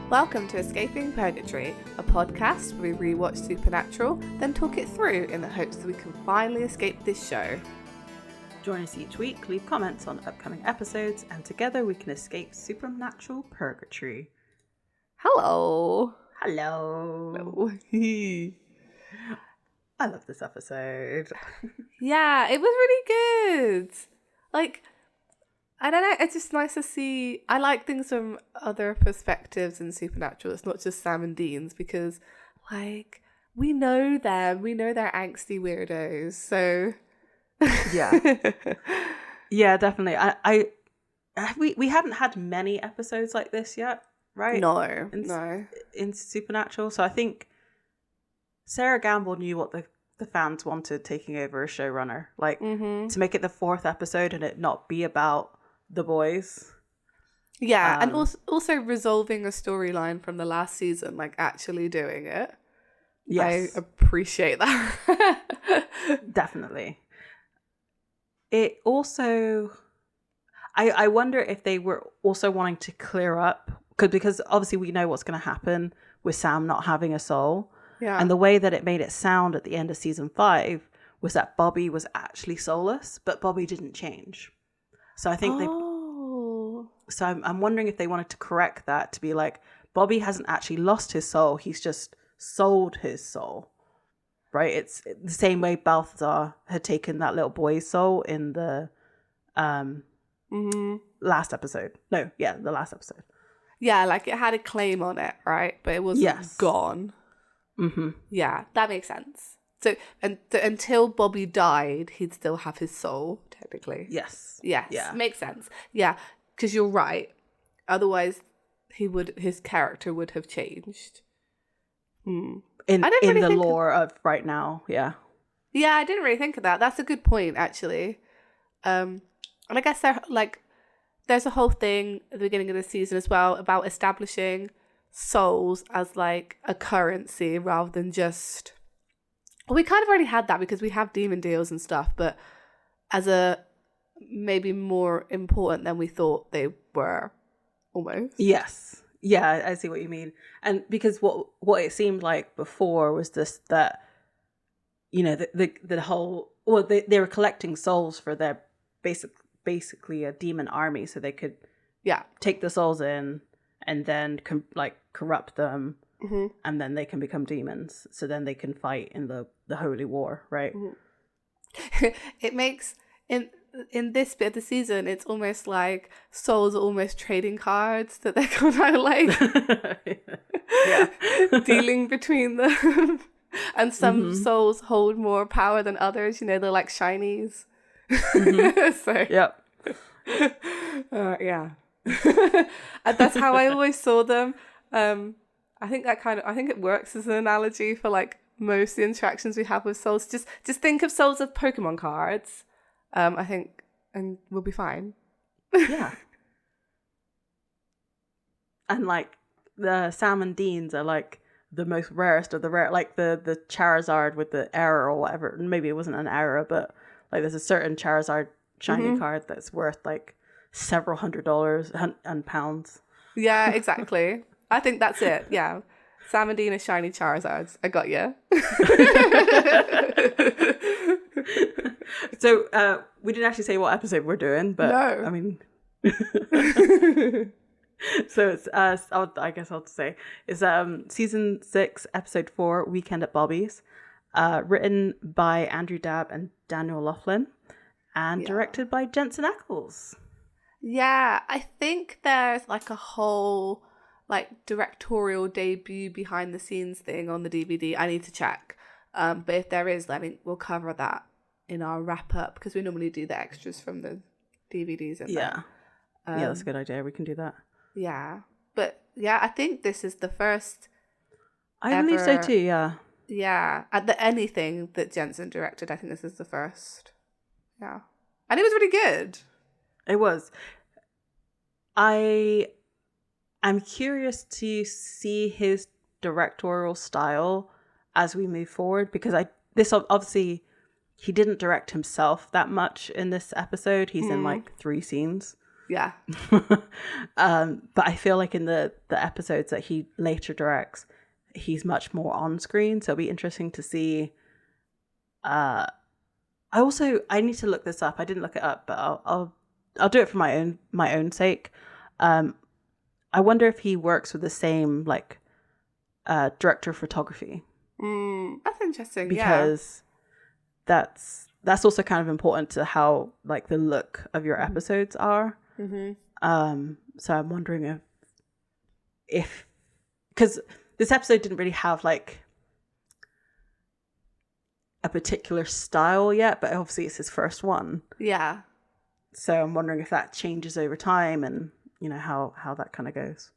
Welcome to Escaping Purgatory, a podcast where we rewatch Supernatural, then talk it through in the hopes that we can finally escape this show. Join us each week, leave comments on upcoming episodes, and together we can escape supernatural purgatory. Hello. Hello. Hello. I love this episode. Yeah, it was really good. Like, I don't know, it's just nice to see. I like things from other perspectives in Supernatural. It's not just Sam and Dean's because, like, we know them. We know they're angsty weirdos. So, Yeah. Yeah, definitely. We haven't had many episodes like this yet, right? No. In Supernatural. So I think Sarah Gamble knew what the fans wanted taking over as showrunner. Like, to make it the 4th episode and it not be about the boys. Yeah, and also resolving a storyline from the last season, like actually doing it. Yes. I appreciate that. Definitely. It also, I wonder if they were also wanting to clear up, because obviously we know what's going to happen with Sam not having a soul. Yeah. And the way that it made it sound at the end of season 5 was that Bobby was actually soulless, but Bobby didn't change. So I think So I'm wondering if they wanted to correct that to be like, Bobby hasn't actually lost his soul. He's just sold his soul. Right? It's the same way Balthazar had taken that little boy's soul in the last episode. No, yeah, the last episode. Yeah, like it had a claim on it, right? But it wasn't gone. Mm-hmm. Yeah, that makes sense. So, until Bobby died, he'd still have his soul, technically. Yes. Yes. Yeah. Makes sense. Yeah, because you're right. Otherwise, his character would have changed. In the lore of right now, yeah. Yeah, I didn't really think of that. That's a good point, actually. And I guess there's a whole thing at the beginning of the season as well about establishing souls as like a currency rather than just. Well, we kind of already had that because we have demon deals and stuff, but as a maybe more important than we thought they were, almost. Yes. Yeah, I see what you mean. And because what it seemed like before was that, you know, the whole, well, they were collecting souls for their basically a demon army, so they could take the souls in and then corrupt them. Mm-hmm. And then they can become demons, so then they can fight in the holy war, right? Mm-hmm. It makes in this bit of the season, it's almost like souls are almost trading cards that they're kind of like dealing between them, and some souls hold more power than others. You know, they're like shinies. Mm-hmm. So yep. Yeah, and that's how I always saw them. I think it works as an analogy for like most of the interactions we have with souls. Just think of souls of Pokemon cards. I think, and we'll be fine. Yeah. And like the Sam and Dean's are like the most rarest of the rare, like the Charizard with the error or whatever. Maybe it wasn't an error, but like there's a certain Charizard shiny card that's worth like several $100s and pounds. Yeah, exactly. I think that's it. Yeah. Sam and Dean are shiny Charizards. I got you. So we didn't actually say what episode we're doing, but no. I mean, so it's I guess I'll say it's season 6, episode 4, Weekend at Bobby's, written by Andrew Dabb and Daniel Laughlin, and directed by Jensen Ackles. Yeah, I think there's like a whole like directorial debut behind the scenes thing on the DVD. I need to check. But if there is, I mean, we'll cover that in our wrap up because we normally do the extras from the DVDs. Yeah, that's a good idea. We can do that. Yeah, but yeah, I think this is the first. I believe so too. Yeah. Yeah, at anything that Jensen directed, I think this is the first. Yeah, and it was really good. It was. I'm curious to see his directorial style as we move forward, because this obviously he didn't direct himself that much in this episode. He's in like 3 scenes. Yeah. But I feel like in the episodes that he later directs, he's much more on screen. So it'll be interesting to see. I need to look this up. I didn't look it up, but I'll do it for my own sake. I wonder if he works with the same like director of photography. That's interesting. Because that's also kind of important to how like the look of your episodes are. So I'm wondering if because this episode didn't really have like a particular style yet, but obviously it's his first one. Yeah. So I'm wondering if that changes over time and you know how that kind of goes.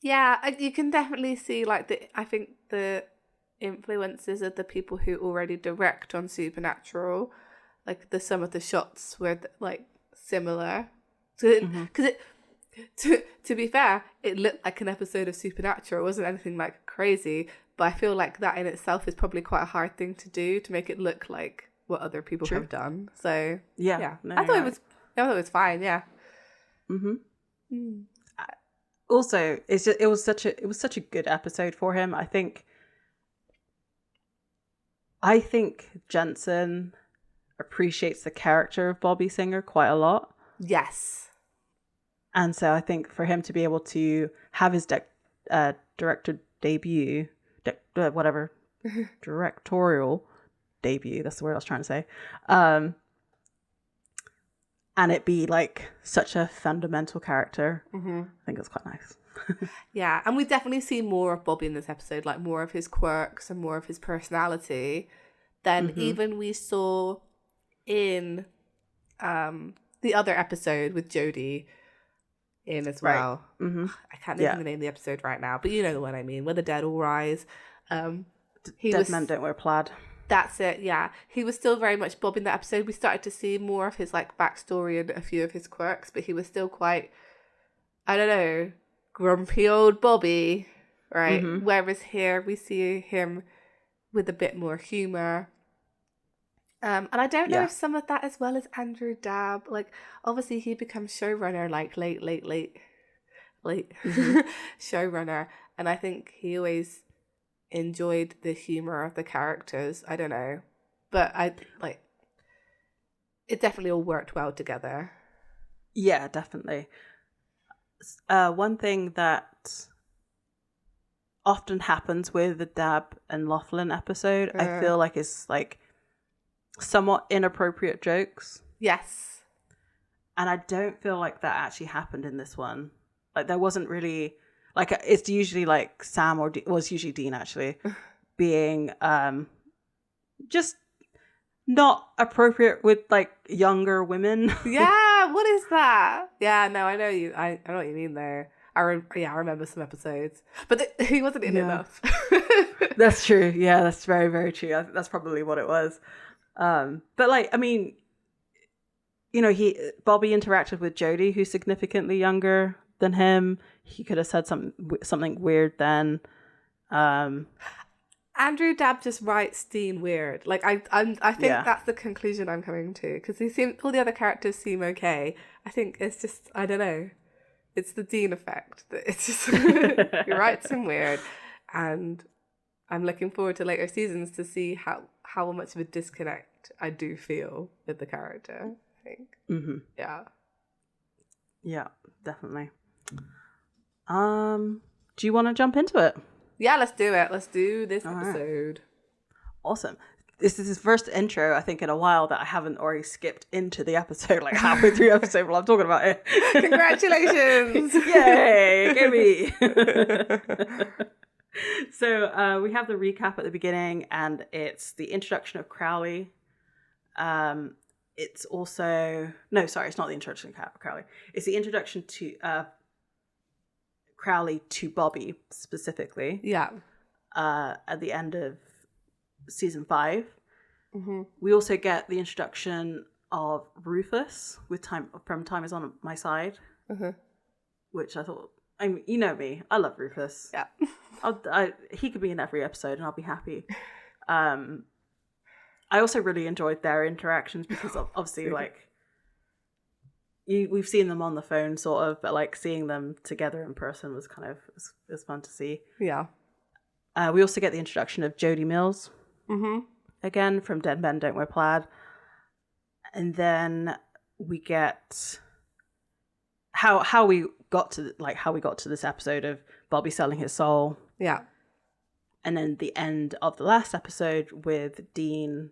Yeah, you can definitely see like I think the influences of the people who already direct on Supernatural, like some of the shots were like similar. Because to be fair, it looked like an episode of Supernatural. It wasn't anything like crazy, but I feel like that in itself is probably quite a hard thing to do, to make it look like what other people have done. So yeah. No, I thought it was fine. Yeah. Also, it was such a good episode for him. I think Jensen appreciates the character of Bobby Singer quite a lot. Yes. And so I think for him to be able to have his director debut, directorial debut, that's the word I was trying to say, and it be like such a fundamental character, I think it's quite nice. Yeah, and we definitely see more of Bobby in this episode, like more of his quirks and more of his personality than even we saw in the other episode with Jodie in as well. I can't think of the name of the episode right now, but you know the one I mean, where the dead all rise. Men don't wear plaid. That's it, yeah. He was still very much Bob in that episode. We started to see more of his like backstory and a few of his quirks, but he was still quite, I don't know, grumpy old Bobby, right? Whereas here we see him with a bit more humour. And I don't know if some of that as well as Andrew Dabb. Like, obviously he becomes showrunner like late showrunner. And I think he always enjoyed the humour of the characters. I don't know. But it definitely all worked well together. Yeah, definitely. One thing that often happens with the Dabb and Laughlin episode, I feel like is like somewhat inappropriate jokes. Yes. And I don't feel like that actually happened in this one. Like there wasn't really like it's usually like Sam or was usually Dean actually being just not appropriate with like younger women. Yeah, what is that? Yeah, no, I know you. I know what you mean there. I remember some episodes, but he wasn't in enough. That's true. Yeah, that's very, very true. That's probably what it was. But like, I mean, you know, Bobby interacted with Jodie, who's significantly younger than him. He could have said something weird then. Andrew Dabb just writes Dean weird. Like I think that's the conclusion I'm coming to, because all the other characters seem okay. I think it's just, I don't know. It's the Dean effect. It's just he writes him weird, and I'm looking forward to later seasons to see how much of a disconnect I do feel with the character. I think. Yeah, definitely. Do you want to jump into it? Yeah, let's do it. Let's do this episode. Awesome. This is his first intro, I think, in a while that I haven't already skipped into the episode, like halfway through the episode while I'm talking about it. Congratulations! Yay! Gimme! So we have the recap at the beginning, and it's the introduction of Crowley. It's also... No, sorry, it's not the introduction of Crowley. It's the introduction to Crowley to Bobby, specifically. Yeah. At the end of season 5. We also get the introduction of Rufus from Time Is On My Side, which I thought, I mean, you know me, I love Rufus. Yeah. He could be in every episode and I'll be happy. I also really enjoyed their interactions because obviously, like, we've seen them on the phone sort of, but like seeing them together in person was kind of it was fun to see. Yeah. We also get the introduction of Jodie Mills again from Dead Men Don't Wear Plaid, and then we get how we got to this episode of Bobby selling his soul. Yeah. And then the end of the last episode with Dean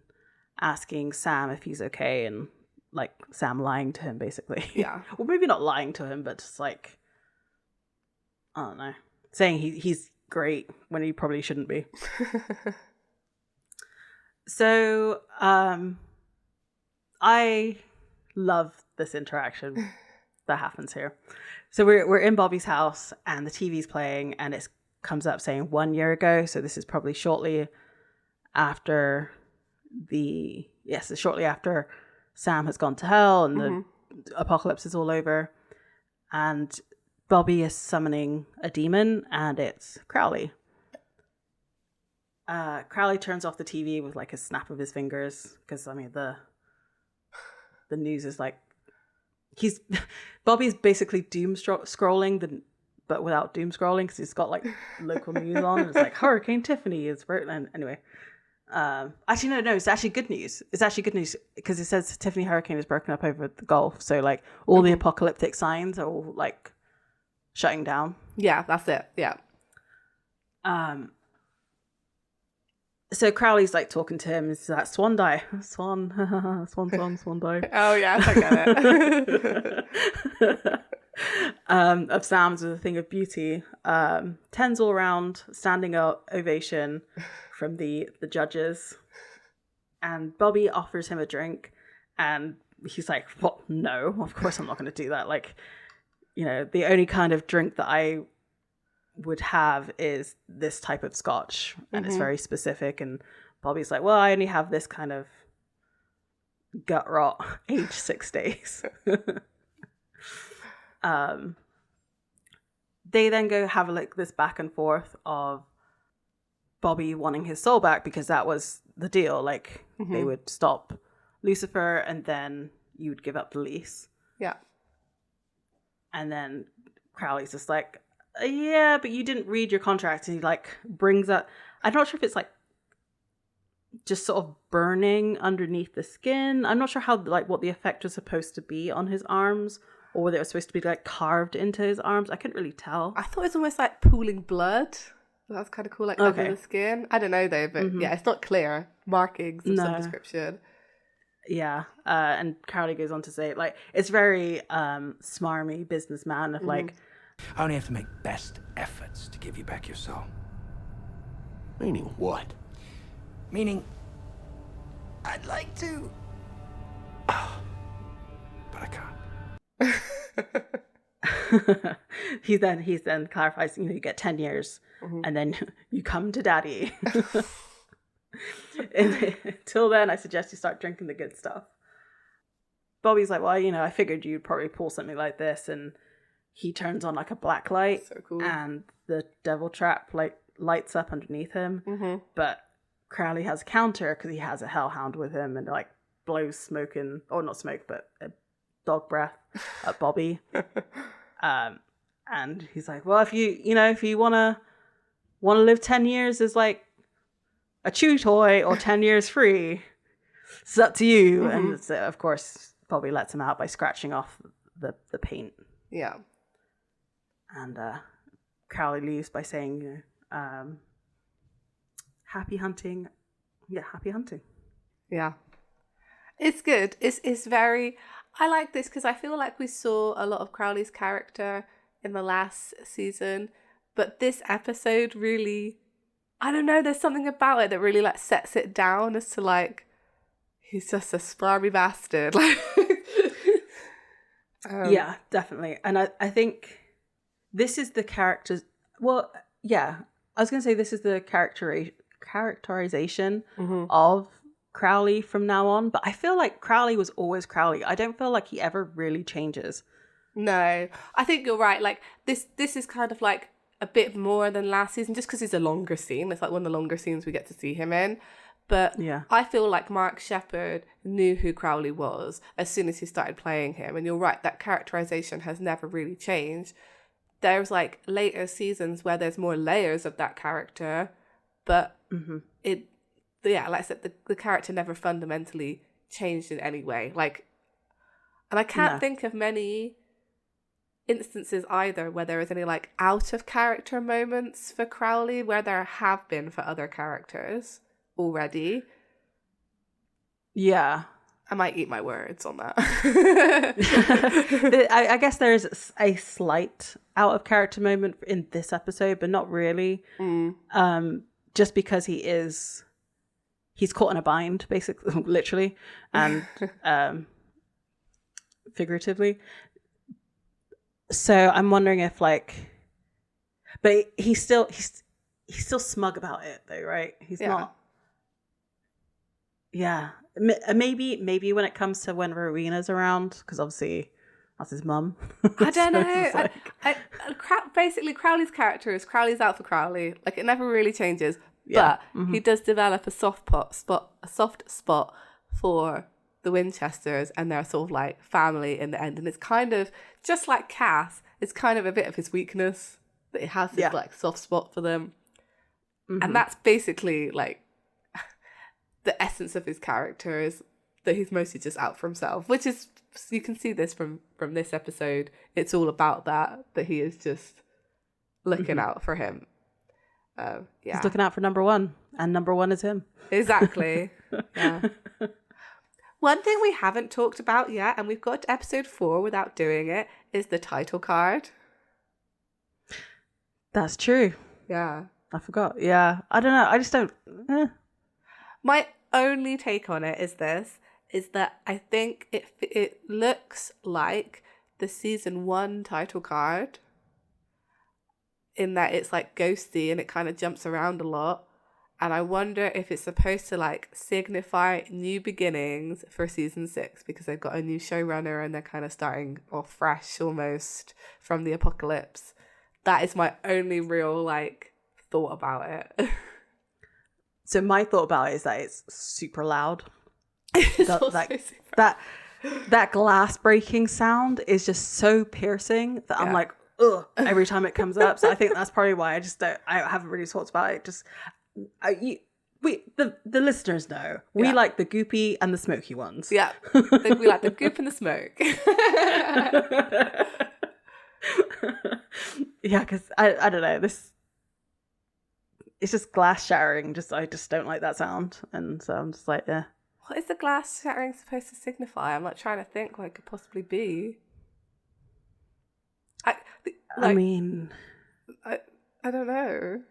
asking Sam if he's okay, and like Sam lying to him basically. Yeah. Well, maybe not lying to him, but just like, I don't know, saying he's great when he probably shouldn't be. So I love this interaction that happens here. So we're in Bobby's house and the TV's playing and it comes up saying 1 year ago. So this is probably shortly after Sam has gone to hell and the apocalypse is all over. And Bobby is summoning a demon and it's Crowley. Crowley turns off the TV with like a snap of his fingers because I mean the news is like Bobby's basically doom scrolling but without doom scrolling because he's got like local news on and it's like Hurricane Tiffany is and anyway actually no it's actually good news because it says Tiffany hurricane is broken up over the Gulf, so like all the apocalyptic signs are all like shutting down. Yeah, that's it. Yeah. So Crowley's like talking to him. Is that swan die? Swan song, swan die. Oh yeah, I get it. Of Sam's with a thing of beauty. Tens all around, standing ovation from the judges. And Bobby offers him a drink and he's like, "What? No, of course I'm not going to do that. Like, you know, the only kind of drink that I would have is this type of scotch and it's very specific." And Bobby's like, "Well, I only have this kind of gut rot age 6 days." They then go have like this back and forth of Bobby wanting his soul back because that was the deal. Like they would stop Lucifer and then you would give up the lease. Yeah. And then Crowley's just like, "Yeah, but you didn't read your contract." And he like brings up, I'm not sure if it's like just sort of burning underneath the skin. I'm not sure how like what the effect was supposed to be on his arms or whether it was supposed to be like carved into his arms. I couldn't really tell. I thought it was almost like pooling blood. That's kind of cool, like under the skin. I don't know though, but yeah, it's not clear. Markings of some description. Yeah, and Crowley goes on to say like it's very smarmy businessman of like, "I only have to make best efforts to give you back your soul." Meaning what? Meaning, I'd like to, but I can't. He then clarifies, you know, you get 10 years and then you come to daddy. And until then, I suggest you start drinking the good stuff. Bobby's like, "Well, you know, I figured you'd probably pull something like this." And he turns on like a black light, So cool. and the devil trap like lights up underneath him. But Crowley has a counter because he has a hellhound with him and like blows smoke in, or not smoke, but dog breath at Bobby. And he's like, "Well, if you want to live 10 years as like a chew toy or 10 years free, it's up to you." And so, of course, Bobby lets him out by scratching off the paint. Yeah. And Crowley leaves by saying, "Happy hunting." Yeah, happy hunting. Yeah. It's good. It's very... I like this because I feel like we saw a lot of Crowley's character in the last season, but this episode really... I don't know, there's something about it that really like sets it down as to like, he's just a smarmy bastard. Like, yeah, definitely. And I think this is the characters. Well, yeah, I was going to say this is the characterization of Crowley from now on. But I feel like Crowley was always Crowley. I don't feel like he ever really changes. No, I think you're right. Like this is kind of like a bit more than last season, just because it's a longer scene. It's like one of the longer scenes we get to see him in. But Yeah. I feel like Mark Sheppard knew who Crowley was as soon as he started playing him. And you're right, that characterization has never really changed. There's like later seasons where there's more layers of that character, but like I said, the character never fundamentally changed in any way. Like, and I can't think of many instances either where there was any like out of character moments for Crowley, where there have been for other characters already. Yeah. I might eat my words on that. I guess there's a slight out of character moment in this episode, but not really. Just because he's caught in a bind, basically, literally, and figuratively. So I'm wondering if but he's still smug about it though, right? He's not. Yeah, maybe when it comes to when Rowena's around, because obviously that's his mum. I don't know. Basically, Crowley's character is Crowley's out for Crowley. Like, it never really changes. Yeah. But he does develop a soft spot for the Winchesters and their sort of like family in the end. And it's kind of just like Cass. It's kind of a bit of his weakness that he has this like soft spot for them, and that's basically like the essence of his character, is that he's mostly just out for himself, which is, you can see this from this episode. It's all about that he is just looking out for him. He's looking out for number one, and number one is him. Exactly. Yeah. One thing we haven't talked about yet, and we've got to episode 4 without doing it, is the title card. That's true. Yeah. I forgot. Yeah. I don't know. I just don't. My only take on it is that I think it looks like the season 1 title card, in that it's like ghosty and it kind of jumps around a lot. And I wonder if it's supposed to like signify new beginnings for season 6, because they've got a new showrunner and they're kind of starting off fresh almost from the apocalypse. That is my only real like thought about it. So my thought about it is that it's super loud. That glass breaking sound is just so piercing that I'm like, ugh, every time it comes up. So I think that's probably why I haven't really talked about it. Just the listeners know we like the goopy and the smoky ones. Yeah, we like the goop and the smoke. Yeah, because I don't know, this, it's just glass shattering. I just don't like that sound, and so I'm just like, yeah. What is the glass shattering supposed to signify? I'm like trying to think what it could possibly be. I mean, I don't know.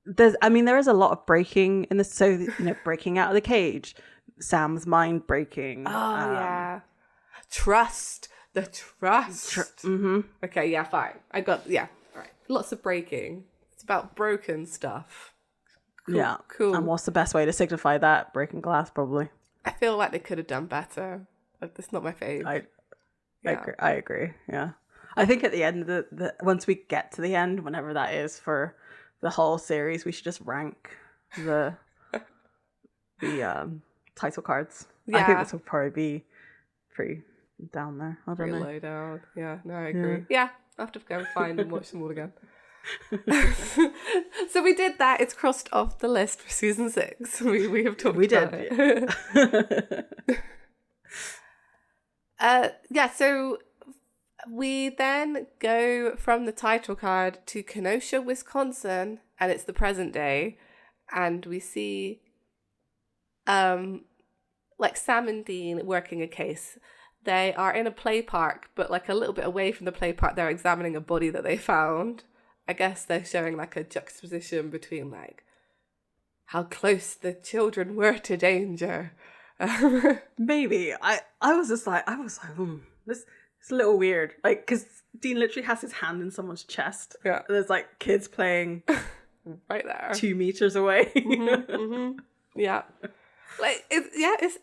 There is a lot of breaking in this. So, breaking out of the cage, Sam's mind breaking. Oh, yeah. Trust. The trust. Okay, yeah, fine. I got, all right. Lots of breaking. It's about broken stuff. Cool, yeah. Cool. And what's the best way to signify that? Breaking glass, probably. I feel like they could have done better. Like, that's not my fave. I agree. Yeah. I think at the end of the once we get to the end, whenever that is for the whole series, we should just rank the title cards. Yeah. I think this will probably be pretty down there. I don't know. Low down. Yeah, no, I agree. Yeah, I'll have to go find and watch them all again. So we did that. It's crossed off the list for season 6. We have talked about it. So we then go from the title card to Kenosha, Wisconsin, and it's the present day, and we see like Sam and Dean working a case. They are in a play park, but like a little bit away from the play park, they're examining a body that they found. I guess they're showing like a juxtaposition between like how close the children were to danger. Maybe. I was like, this it's a little weird. Like, because Dean literally has his hand in someone's chest. Yeah. There's like kids playing right there, 2 meters away. Yeah. It's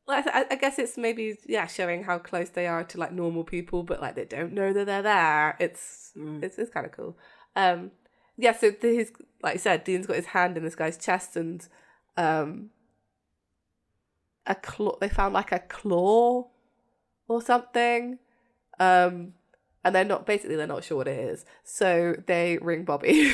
like, I guess it's maybe showing how close they are to like normal people, but like they don't know that they're there. It's kind of cool. So he's, like you said, Dean's got his hand in this guy's chest, and a claw. They found like a claw or something. And they're not sure what it is. So they ring Bobby.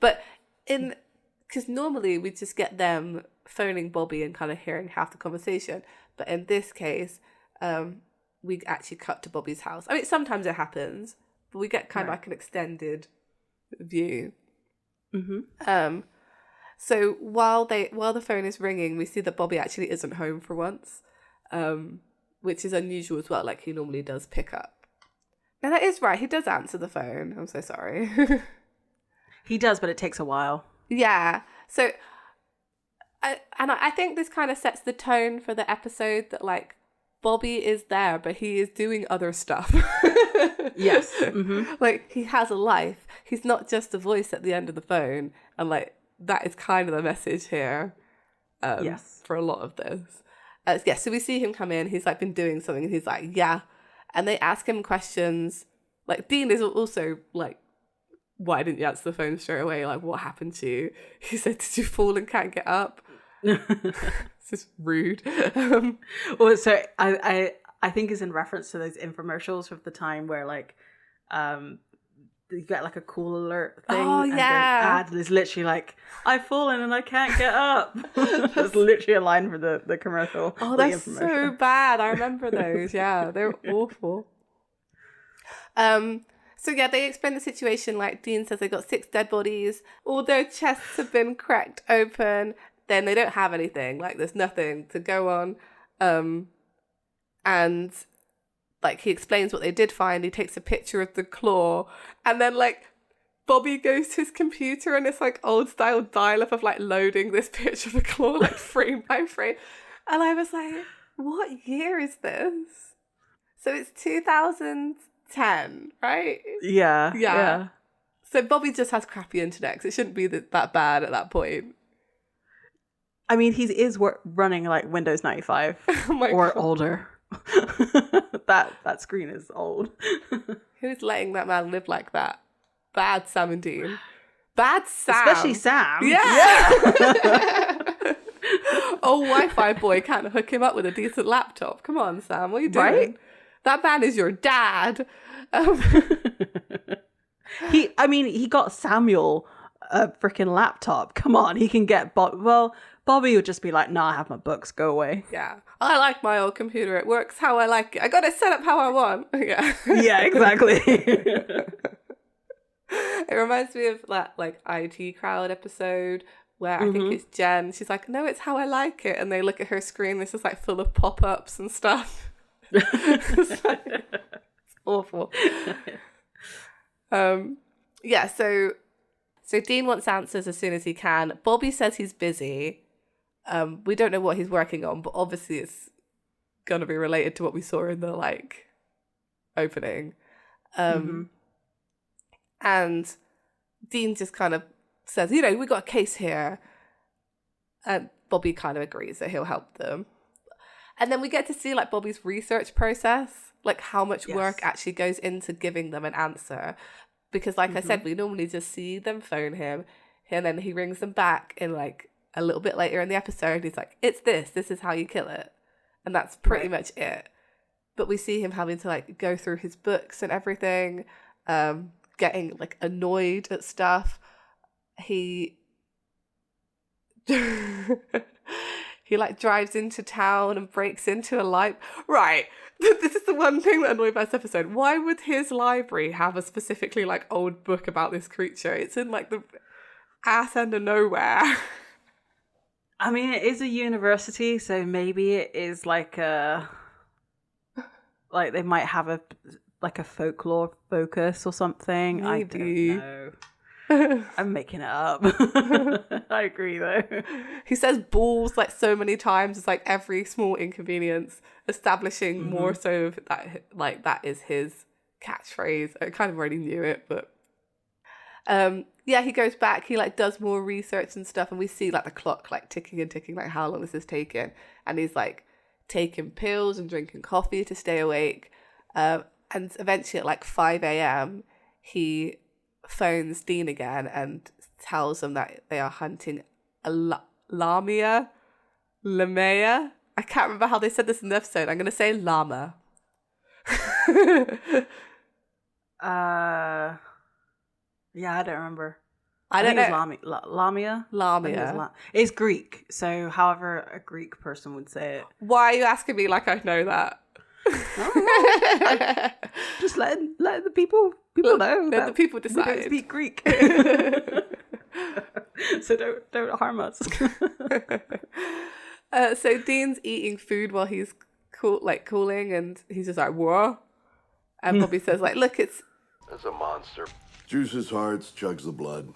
But because normally we just get them phoning Bobby and kind of hearing half the conversation. But in this case, we actually cut to Bobby's house. I mean, sometimes it happens, but we get kind of like an extended view. Mm-hmm. So while the phone is ringing, we see that Bobby actually isn't home for once, which is unusual as well. Like, he normally does pick up. Now, that is right. He does answer the phone. I'm so sorry. He does, but it takes a while. Yeah. So, I think this kind of sets the tone for the episode that, like, Bobby is there, but he is doing other stuff. Yes. Mm-hmm. Like, he has a life. He's not just a voice at the end of the phone. And, like, that is kind of the message here. Yes. For a lot of this. So we see him come in. He's, like, been doing something. And he's like, yeah. And they ask him questions. Like, Dean is also, like, why didn't you answer the phone straight away? Like, what happened to you? He said, did you fall and can't get up? It's just rude. Well, so I think it's in reference to those infomercials of the time where, like, you get like a cool alert thing. Oh, and yeah. the ad is literally like, I've fallen and I can't get up. That's literally a line for the commercial. Oh, that's so bad. I remember those. Yeah, they're awful. So yeah, they explain the situation. Like, Dean says they got 6 dead bodies. All their chests have been cracked open. Then they don't have anything. Like, there's nothing to go on. And like, he explains what they did find. He takes a picture of the claw, and then like Bobby goes to his computer, and it's like old style dial-up of like loading this picture of the claw like frame by frame. And I was like, what year is this? So it's 2010, right? Yeah. So Bobby just has crappy internet, because it shouldn't be that bad at that point. I mean, he is running like Windows 95 or God. older. that screen is old. Who's letting that man live like that? Bad Sam and Dean. Bad Sam. Especially Sam. Yeah. Oh, Wi-Fi boy can't hook him up with a decent laptop. Come on, Sam. What are you doing? Right? That man is your dad. He got Samuel a freaking laptop. Come on, he can get Bobby would just be like, nah, I have my books, go away. Yeah. I like my old computer. It works how I like it. I got it set up how I want. Yeah. Yeah, exactly. It reminds me of that like IT Crowd episode where I think it's Jen. She's like, no, it's how I like it. And they look at her screen. This is like full of pop-ups and stuff. It's awful. Yeah, so Dean wants answers as soon as he can. Bobby says he's busy. We don't know what he's working on, but obviously it's gonna be related to what we saw in the like opening. And Dean just kind of says, we got a case here. And Bobby kind of agrees that he'll help them. And then we get to see like Bobby's research process, like how much work actually goes into giving them an answer. Because like I said, we normally just see them phone him, and then he rings them back in like a little bit later in the episode. He's like, it's this is how you kill it. And that's pretty much it. But we see him having to like go through his books and everything, getting like annoyed at stuff. He like drives into town and breaks into a library. Right. This is the one thing that annoyed by this episode. Why would his library have a specifically like old book about this creature? It's in like the ass end of nowhere. I mean, it is a university, so maybe it is like they might have a folklore focus or something. Maybe. I don't know. I'm making it up. I agree though. He says balls like so many times. It's like every small inconvenience, establishing more so that like that is his catchphrase. I kind of already knew it, but he goes back. He like does more research and stuff, and we see like the clock like ticking and ticking, like how long this is taking. And he's like taking pills and drinking coffee to stay awake. And eventually at like 5 a.m. he phones Dean again and tells them that they are hunting a Lamia. I can't remember how they said this in the episode. I'm going to say llama. Yeah, I don't remember. I don't think know. It's Lamia. Lamia. It's Greek, so however a Greek person would say it. Why are you asking me like I know that? Just letting the people know. Let the people We decide. don't speak Greek, so don't harm us. So Dean's eating food while he's cooling, and he's just like, "What?" And Bobby says, "Like, look, it's That's a monster. Juices hearts, chugs the blood.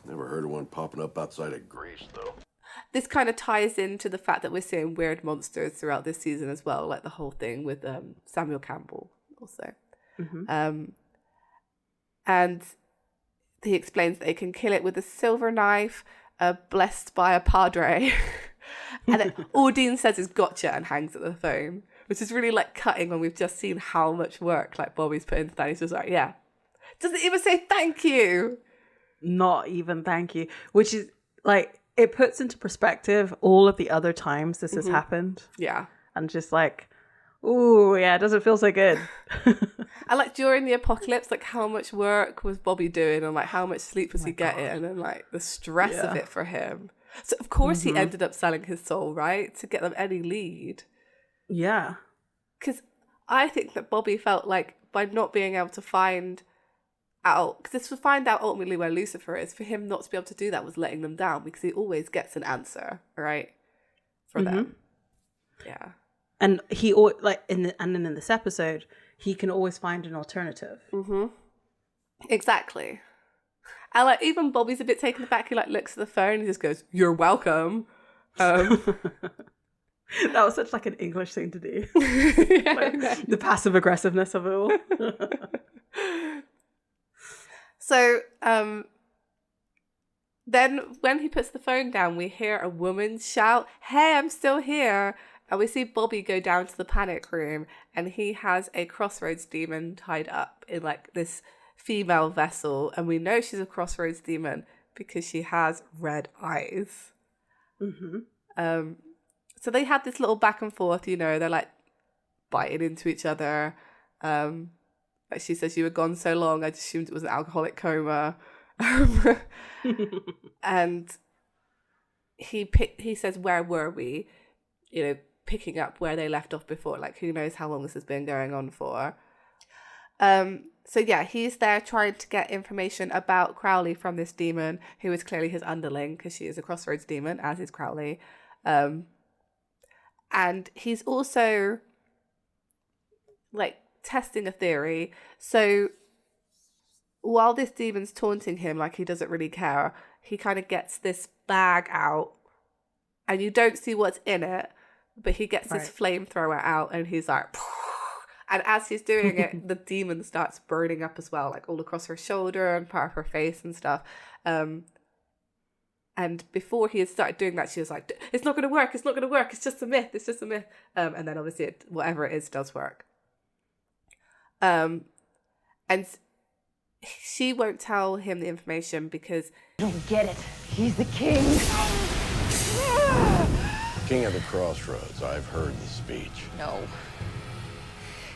Never heard of one popping up outside of Greece, though. this kind of ties into the fact that we're seeing weird monsters throughout this season as well, like the whole thing with Samuel Campbell also. And he explains that they can kill it with a silver knife, blessed by a padre." And then all Dean says is "gotcha" and hangs at the phone, which is really like cutting when we've just seen how much work like Bobby's put into that. He's just like, yeah. Doesn't even say thank you. Not even thank you, which is like, it puts into perspective all of the other times this has happened. Yeah. And just like, ooh, yeah, it doesn't feel so good. And like during the apocalypse, like how much work was Bobby doing and like how much sleep was he getting, and then like the stress of it for him. So of course he ended up selling his soul, right? To get them any lead. Yeah. Because I think that Bobby felt like by not being able to find out, because this would find out ultimately where Lucifer is, for him not to be able to do that was letting them down, because he always gets an answer, right? For them. Yeah. And he like in this episode, he can always find an alternative. Exactly. And like even Bobby's a bit taken aback. He like looks at the phone and he just goes, "You're welcome." That was such like an English thing to do. Yeah, Like, the passive aggressiveness of it all. So then when he puts the phone down, we hear a woman shout, "Hey, I'm still here." And we see Bobby go down to the panic room, and he has a Crossroads demon tied up in like this female vessel, and we know she's a Crossroads demon because she has red eyes. So they have this little back and forth, you know, they're like biting into each other. Like she says, "You were gone so long, I assumed it was an alcoholic coma." And he says, "Where were we?" You know, picking up where they left off before. Like, who knows how long this has been going on for. So yeah, he's there trying to get information about Crowley from this demon, who is clearly his underling, because she is a Crossroads demon, as is Crowley. And he's also like testing a theory. So while this demon's taunting him like he doesn't really care, he kind of gets this bag out, and you don't see what's in it, but he gets this flamethrower out, and he's like, and as he's doing it, the demon starts burning up as well, like all across her shoulder and part of her face and stuff. And before he had started doing that, she was like, "It's not going to work. It's not going to work. It's just a myth. It's just a myth." And then obviously whatever it is does work. And she won't tell him the information because... I don't get it. He's the king. King of the Crossroads, I've heard the speech. No.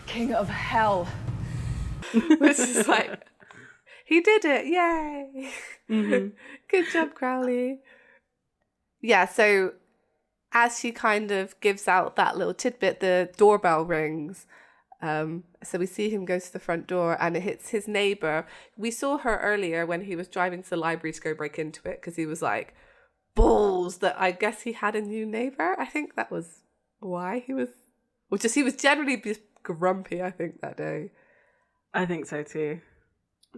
King of hell. Which is like, he did it. Yay. Good job, Crowley. Yeah, so as she kind of gives out that little tidbit, the doorbell rings. So we see him go to the front door, and it hits his neighbor. We saw her earlier when he was driving to the library to go break into it, because he was like, balls that I guess he had a new neighbor. I think that was why he was, or just he was generally just grumpy, I think, that day. I think so too.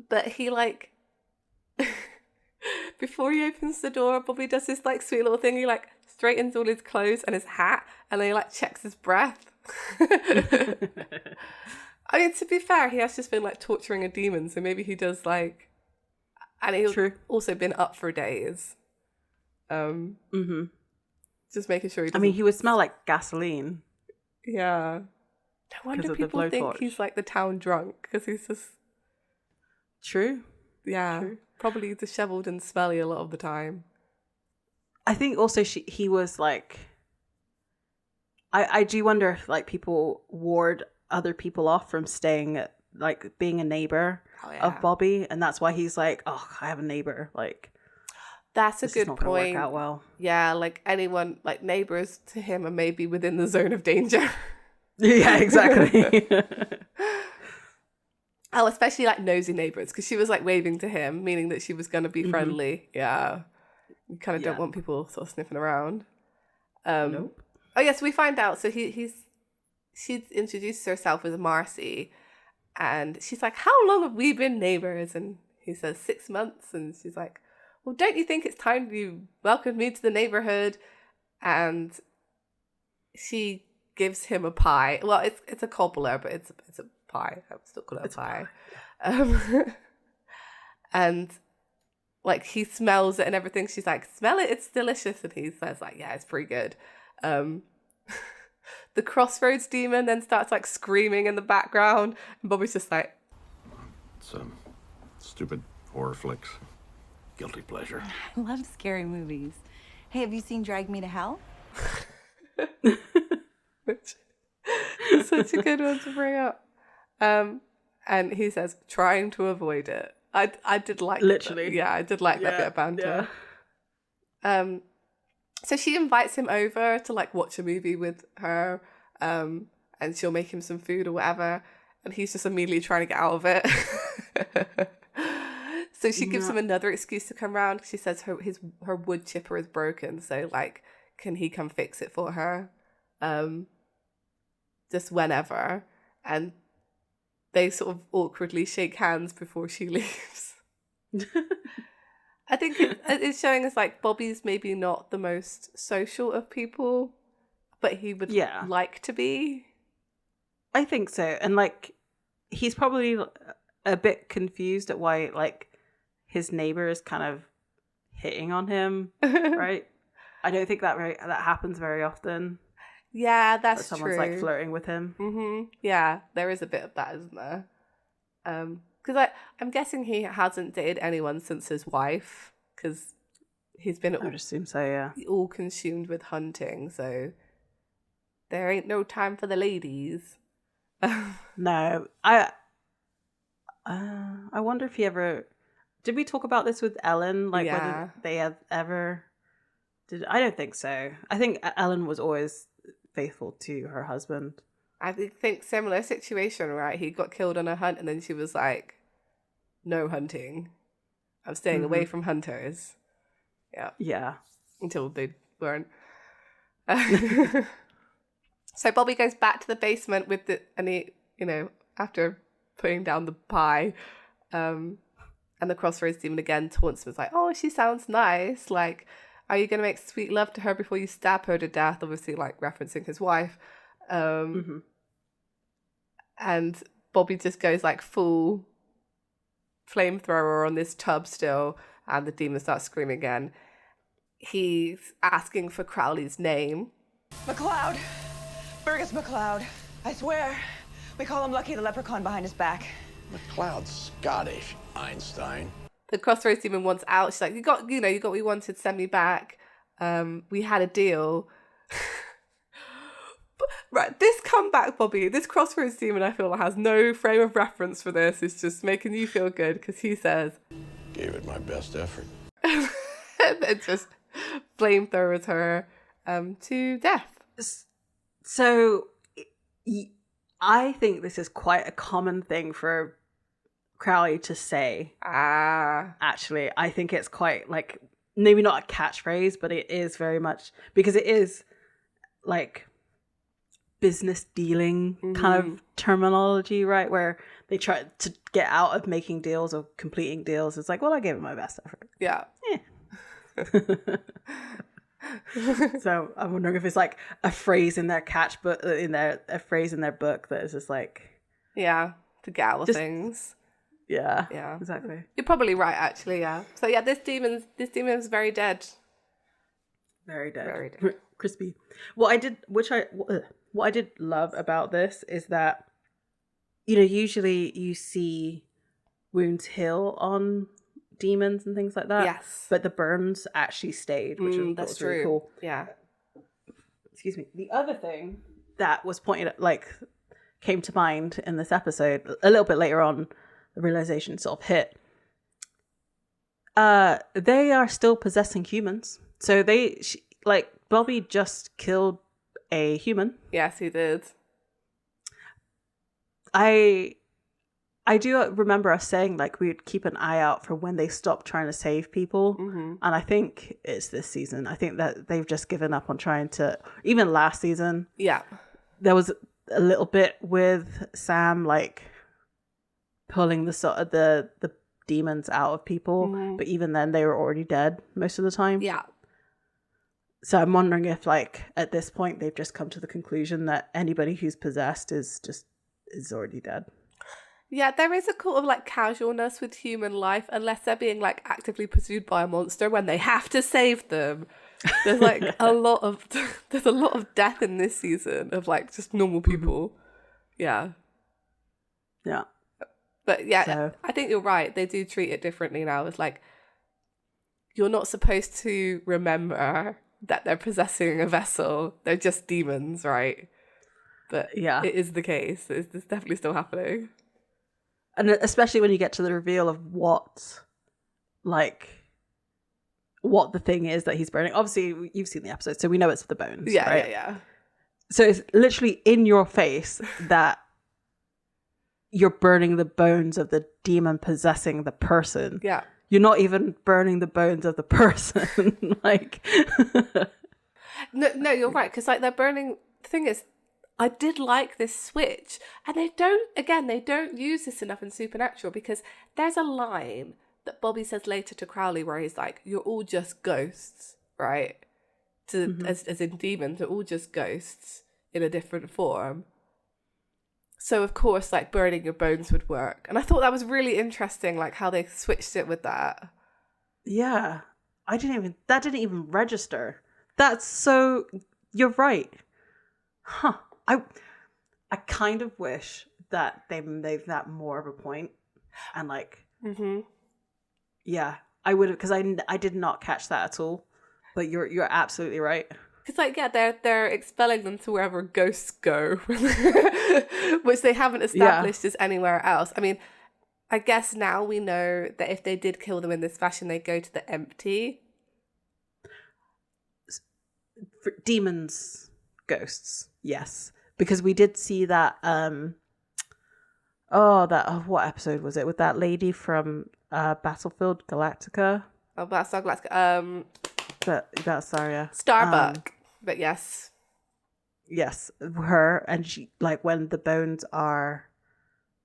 But he like, before he opens the door, Bobby does this like sweet little thing. He like straightens all his clothes and his hat, and then he like checks his breath. I mean, to be fair, he has just been like torturing a demon, so maybe he does like, and he's also been up for days. Just making sure he doesn't... I mean, he would smell like gasoline. Yeah. No wonder people think he's like the town drunk, because he's just... True. Yeah. True. Probably disheveled and smelly a lot of the time. I think also he was like, I do wonder if like people ward other people off from staying at, like being a neighbor of Bobby, and that's why he's like, oh, I have a neighbor. Like, that's a this good is not gonna point. work out well. Yeah, like anyone, like neighbors to him are maybe within the zone of danger. Yeah, exactly. Oh, especially like nosy neighbors, because she was like waving to him, meaning that she was going to be friendly. Yeah. You kind of don't want people sort of sniffing around. Nope. Oh, yes, we find out. So she introduces herself as Marcy, and she's like, how long have we been neighbors? And he says 6 months. And she's like, well, don't you think it's time you welcomed me to the neighborhood? And she gives him a pie. Well, it's a cobbler, but it's a pie. I'm still calling it a pie. And like he smells it and everything. She's like, smell it, it's delicious. And he says like, yeah, it's pretty good. The Crossroads demon then starts like screaming in the background, and Bobby's just like, It's stupid horror flicks. Guilty pleasure. I love scary movies. Hey, have you seen Drag Me to Hell? which is such a good one to bring up. And he says, trying to avoid it. I did like literally. That. Yeah, I did like that bit of banter. Yeah. So she invites him over to like watch a movie with her, and she'll make him some food or whatever, and he's just immediately trying to get out of it. So she gives him another excuse to come round. She says her wood chipper is broken, so like, can he come fix it for her? Just whenever. And they sort of awkwardly shake hands before she leaves. I think it's showing us like Bobby's maybe not the most social of people, but he would like to be. I think so. And like, he's probably a bit confused at why like his neighbor is kind of hitting on him, right? I don't think that happens very often. Yeah, that's true. Someone's like flirting with him. Mm-hmm. Yeah, there is a bit of that, isn't there? Because I'm guessing he hasn't dated anyone since his wife, because he's been I would assume so, yeah. all consumed with hunting, so there ain't no time for the ladies. No, I wonder if he ever... Did we talk about this with Ellen? Like whether they have ever... I don't think so. I think Ellen was always faithful to her husband. I think similar situation, right? He got killed on a hunt, and then she was like, no hunting. I'm staying away from hunters. Yeah. Yeah. Until they weren't. So Bobby goes back to the basement with after putting down the pie, and the Crossroads demon again taunts him. It's like, oh, she sounds nice. Like, are you going to make sweet love to her before you stab her to death? Obviously, like, referencing his wife. And Bobby just goes, like, full flamethrower on this tub still, and the demon starts screaming again. He's asking for Crowley's name. McLeod. Fergus McLeod. I swear. We call him Lucky the leprechaun behind his back. McLeod's Scottish, Einstein. The Crossroads demon wants out. She's like, you got what you wanted, send me back. We had a deal. Right, this comeback, Bobby, this Crossroads demon, I feel like has no frame of reference for this. It's just making you feel good, because he says... Gave it my best effort. And then just flamethrowers her to death. So, I think this is quite a common thing for Crowley to say. Actually, I think it's quite like, maybe not a catchphrase, but it is very much, because it is like business dealing kind of terminology, right? Where they try to get out of making deals or completing deals. It's like, well, I gave it my best effort. Yeah. So I'm wondering if it's like a phrase in their a phrase in their book that is just like, to get out of things. Yeah, exactly. You're probably right, actually. Yeah. So yeah, this demon's very dead. Very dead. Crispy. What I did love about this is that, usually you see wounds heal on demons and things like that. Yes. But the burns actually stayed, which was That's really true. cool. Yeah. Excuse me. The other thing that was pointed at, came to mind in this episode a little bit later on, the realization sort of hit. They are still possessing humans. So Bobby just killed a human. Yes, he did. I do remember us saying we would keep an eye out for when they stop trying to save people. Mm-hmm. And I think it's this season. I think that they've just given up on trying to, even last season. Yeah. There was a little bit with Sam, pulling the demons out of people. Mm-hmm. But even then they were already dead most of the time. Yeah. So I'm wondering if at this point they've just come to the conclusion that anybody who's possessed is already dead. Yeah, there is a kind of casualness with human life unless they're being actively pursued by a monster when they have to save them. There's a lot of death in this season of just normal people. Yeah. Yeah. But yeah, So. I think you're right. They do treat it differently now. It's you're not supposed to remember that they're possessing a vessel. They're just demons, right? But yeah, it is the case. It's definitely still happening. And especially when you get to the reveal of what the thing is that he's burning. Obviously, you've seen the episode, so we know it's the bones. Yeah, right? yeah. So it's literally in your face that you're burning the bones of the demon possessing the person. Yeah. You're not even burning the bones of the person. No, you're right. Because they're burning. The thing is, I did like this switch, and they don't use this enough in Supernatural because there's a line that Bobby says later to Crowley where he's like, "You're all just ghosts, right?" As in demons, they're all just ghosts in a different form. So of course, burning your bones would work, and I thought that was really interesting, how they switched it with that. Yeah, that didn't even register. That's so. You're right. Huh. I kind of wish that they made that more of a point, and yeah, I would have, because I did not catch that at all. But you're absolutely right. Because they're expelling them to wherever ghosts go, which they haven't established as anywhere else. I mean, I guess now we know that if they did kill them in this fashion, they go to the empty. For demons, ghosts, yes, because we did see that. What episode was it with that lady from Battlefield Galactica? Oh, that's Galactica. That's Saria. Starbuck, but yes. Yes, her, and she when the bones are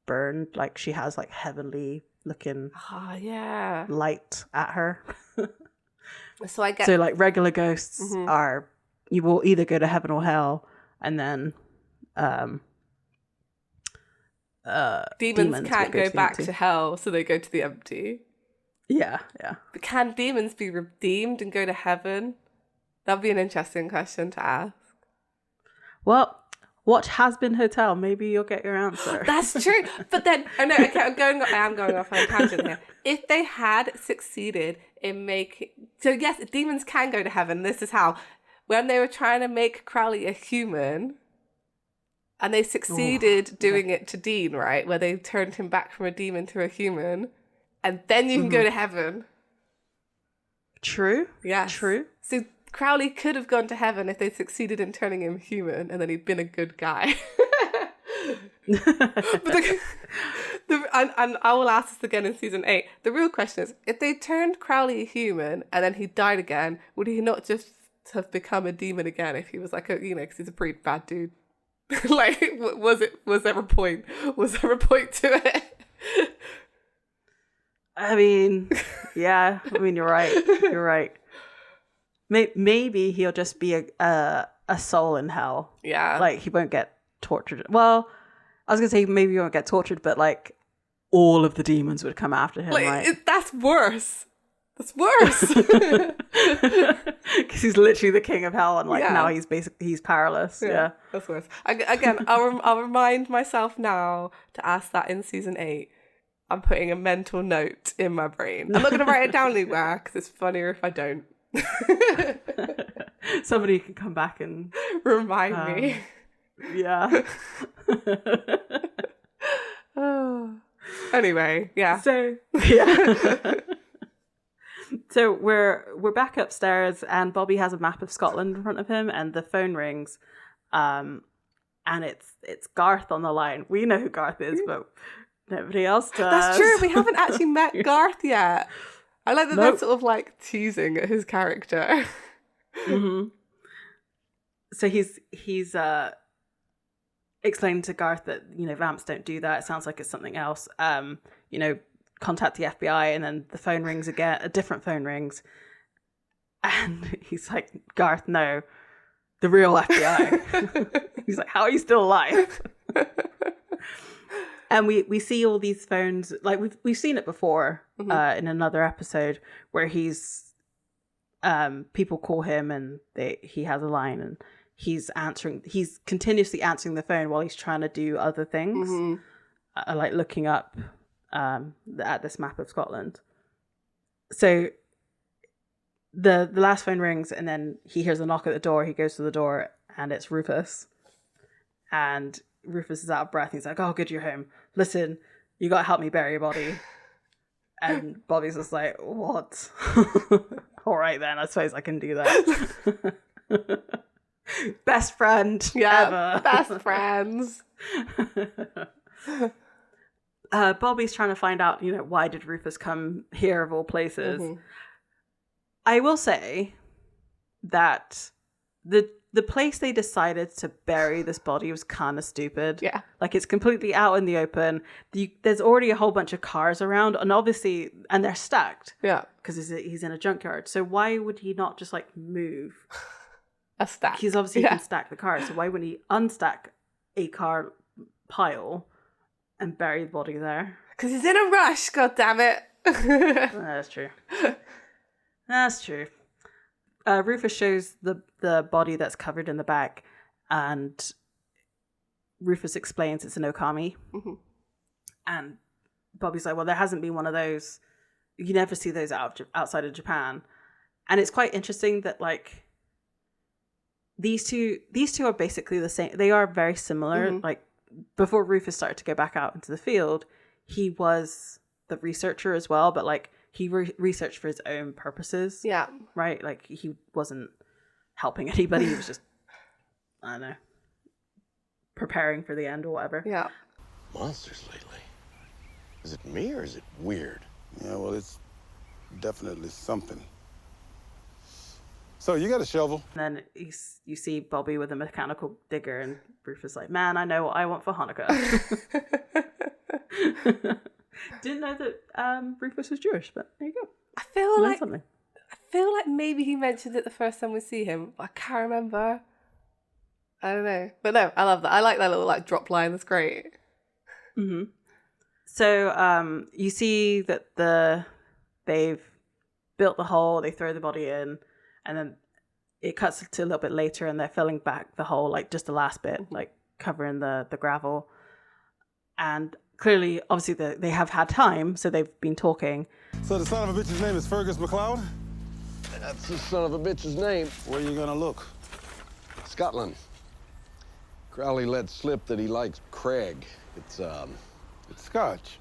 burned, she has heavenly looking yeah, light at her. So I get regular ghosts are, you will either go to heaven or hell, and then demons can't go back to hell, so they go to the empty. Yeah. But can demons be redeemed and go to heaven? That'd be an interesting question to ask. Well, watch Has Been Hotel. Maybe you'll get your answer. That's true. But then, I am going off on a tangent here. If they had succeeded in making... So yes, demons can go to heaven. This is how. When they were trying to make Crowley a human, and they succeeded doing it to Dean, right? Where they turned him back from a demon to a human. And then you can go to heaven. True. Yeah. True. So Crowley could have gone to heaven if they succeeded in turning him human, and then he'd been a good guy. And I will ask this again in season 8. The real question is, if they turned Crowley human and then he died again, would he not just have become a demon again if he was because he's a pretty bad dude? Was there a point? Was there a point to it? I mean, yeah. I mean, you're right. You're right. Maybe he'll just be a soul in hell. Yeah. He won't get tortured. Well, I was gonna say maybe he won't get tortured, but all of the demons would come after him. Right? That's worse. That's worse. Because he's literally the king of hell, and now he's powerless. Yeah. That's worse. Again, I'll remind myself now to ask that in season 8. I'm putting a mental note in my brain. I'm not going to write it down anywhere because it's funnier if I don't. Somebody can come back and remind me. Yeah. Oh. Anyway, yeah. So yeah. So we're back upstairs, and Bobby has a map of Scotland in front of him, and the phone rings, and it's Garth on the line. We know who Garth is, but nobody else does. That's true. We haven't actually met Garth yet. I like that Nope. they're sort of like teasing at his character. Mm-hmm. So he's explaining to Garth that, you know, vamps don't do that. It sounds like it's something else. You know, contact the FBI, and then the phone rings again. A different phone rings, and he's like, Garth, no, the real FBI. He's like, how are you still alive? And we see all these phones, like we've seen it before in another episode where he's people call him and he has a line, and he's continuously answering the phone while he's trying to do other things, like looking up at this map of Scotland. So the last phone rings, and then he hears a knock at the door. He goes to the door, and it's Rufus. And Rufus is out of breath. He's like, oh, good, you're home. Listen, you got to help me bury your body. And Bobby's just like, what? All right, then. I suppose I can do that. Best friend ever. Best friends. Bobby's trying to find out, you know, why did Rufus come here of all places? I will say that the place they decided to bury this body was kind of stupid. Yeah. Like, it's completely out in the open. There's already a whole bunch of cars around, and obviously, and they're stacked. Yeah. Because he's in a junkyard. So why would he not just, like, move? A stack. He's obviously can stack the cars. So why wouldn't he unstack a car pile and bury the body there? Because he's in a rush, goddammit. That's true. That's true. Rufus shows the body that's covered in the back, and Rufus explains it's an Okami. And Bobby's like, well, there hasn't been one of those. You never see those outside of Japan. And it's quite interesting that, like, these two are basically the same. They are very similar. Like, before Rufus started to go back out into the field, he was the researcher as well, but, like, he researched for his own purposes. Yeah. Right? Like, he wasn't helping anybody. He was just, I don't know, preparing for the end or whatever. Yeah. Monsters lately. Is it me or is it weird? Yeah, well, it's definitely something. So, you got a shovel? And then you see Bobby with a mechanical digger, and Rufus is like, man, I know what I want for Hanukkah. Didn't know that Rufus was Jewish, but there you go. I feel like maybe he mentioned it the first time we see him. I can't remember. I don't know. But no, I love that. I like that little, like, drop line. That's great. So you see that they've built the hole, they throw the body in, and then it cuts to a little bit later, and they're filling back the hole, like just the last bit, like covering the gravel. And clearly, obviously, they have had time, so they've been talking. So the son of a bitch's name is Fergus MacLeod? That's the son of a bitch's name. Where you gonna look? Scotland. Crowley let slip that he likes Craig. It's Scotch.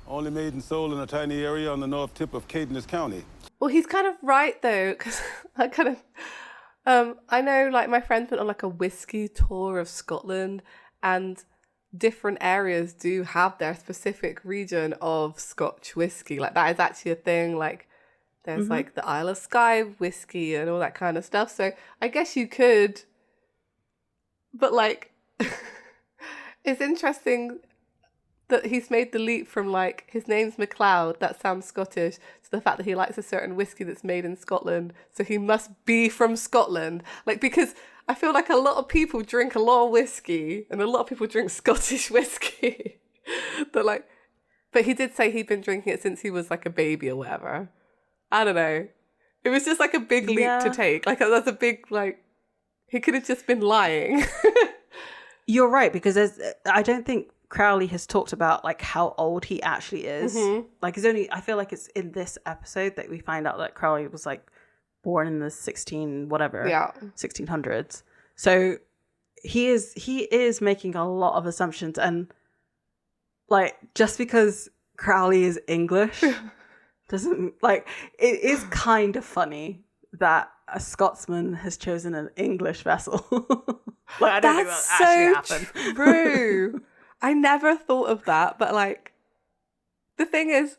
Only made and sold in a tiny area on the north tip of Caithness County. Well, he's kind of right, though, because I kind of... I know, like, my friends went on, like, a whiskey tour of Scotland, and different areas do have their specific region of Scotch whiskey. Like, that is actually a thing. Like, there's like the Isle of Skye whiskey and all that kind of stuff. So I guess you could, but, like, it's interesting that he's made the leap from, like, his name's MacLeod, that sounds Scottish, to the fact that he likes a certain whiskey that's made in Scotland, so he must be from Scotland. Like, because I feel like a lot of people drink a lot of whiskey, and a lot of people drink Scottish whiskey. But he did say he'd been drinking it since he was, like, a baby or whatever. I don't know. It was just, like, a big leap to take. Like, that's a big, like, he could have just been lying. You're right, because I don't think Crowley has talked about like how old he actually is. Like I feel like it's in this episode that we find out that Crowley was like born in the 1600s. So he is making a lot of assumptions, and like just because Crowley is English doesn't like it is kind of funny that a Scotsman has chosen an English vessel. Like I don't think that actually happened. True. I never thought of that, but like the thing is,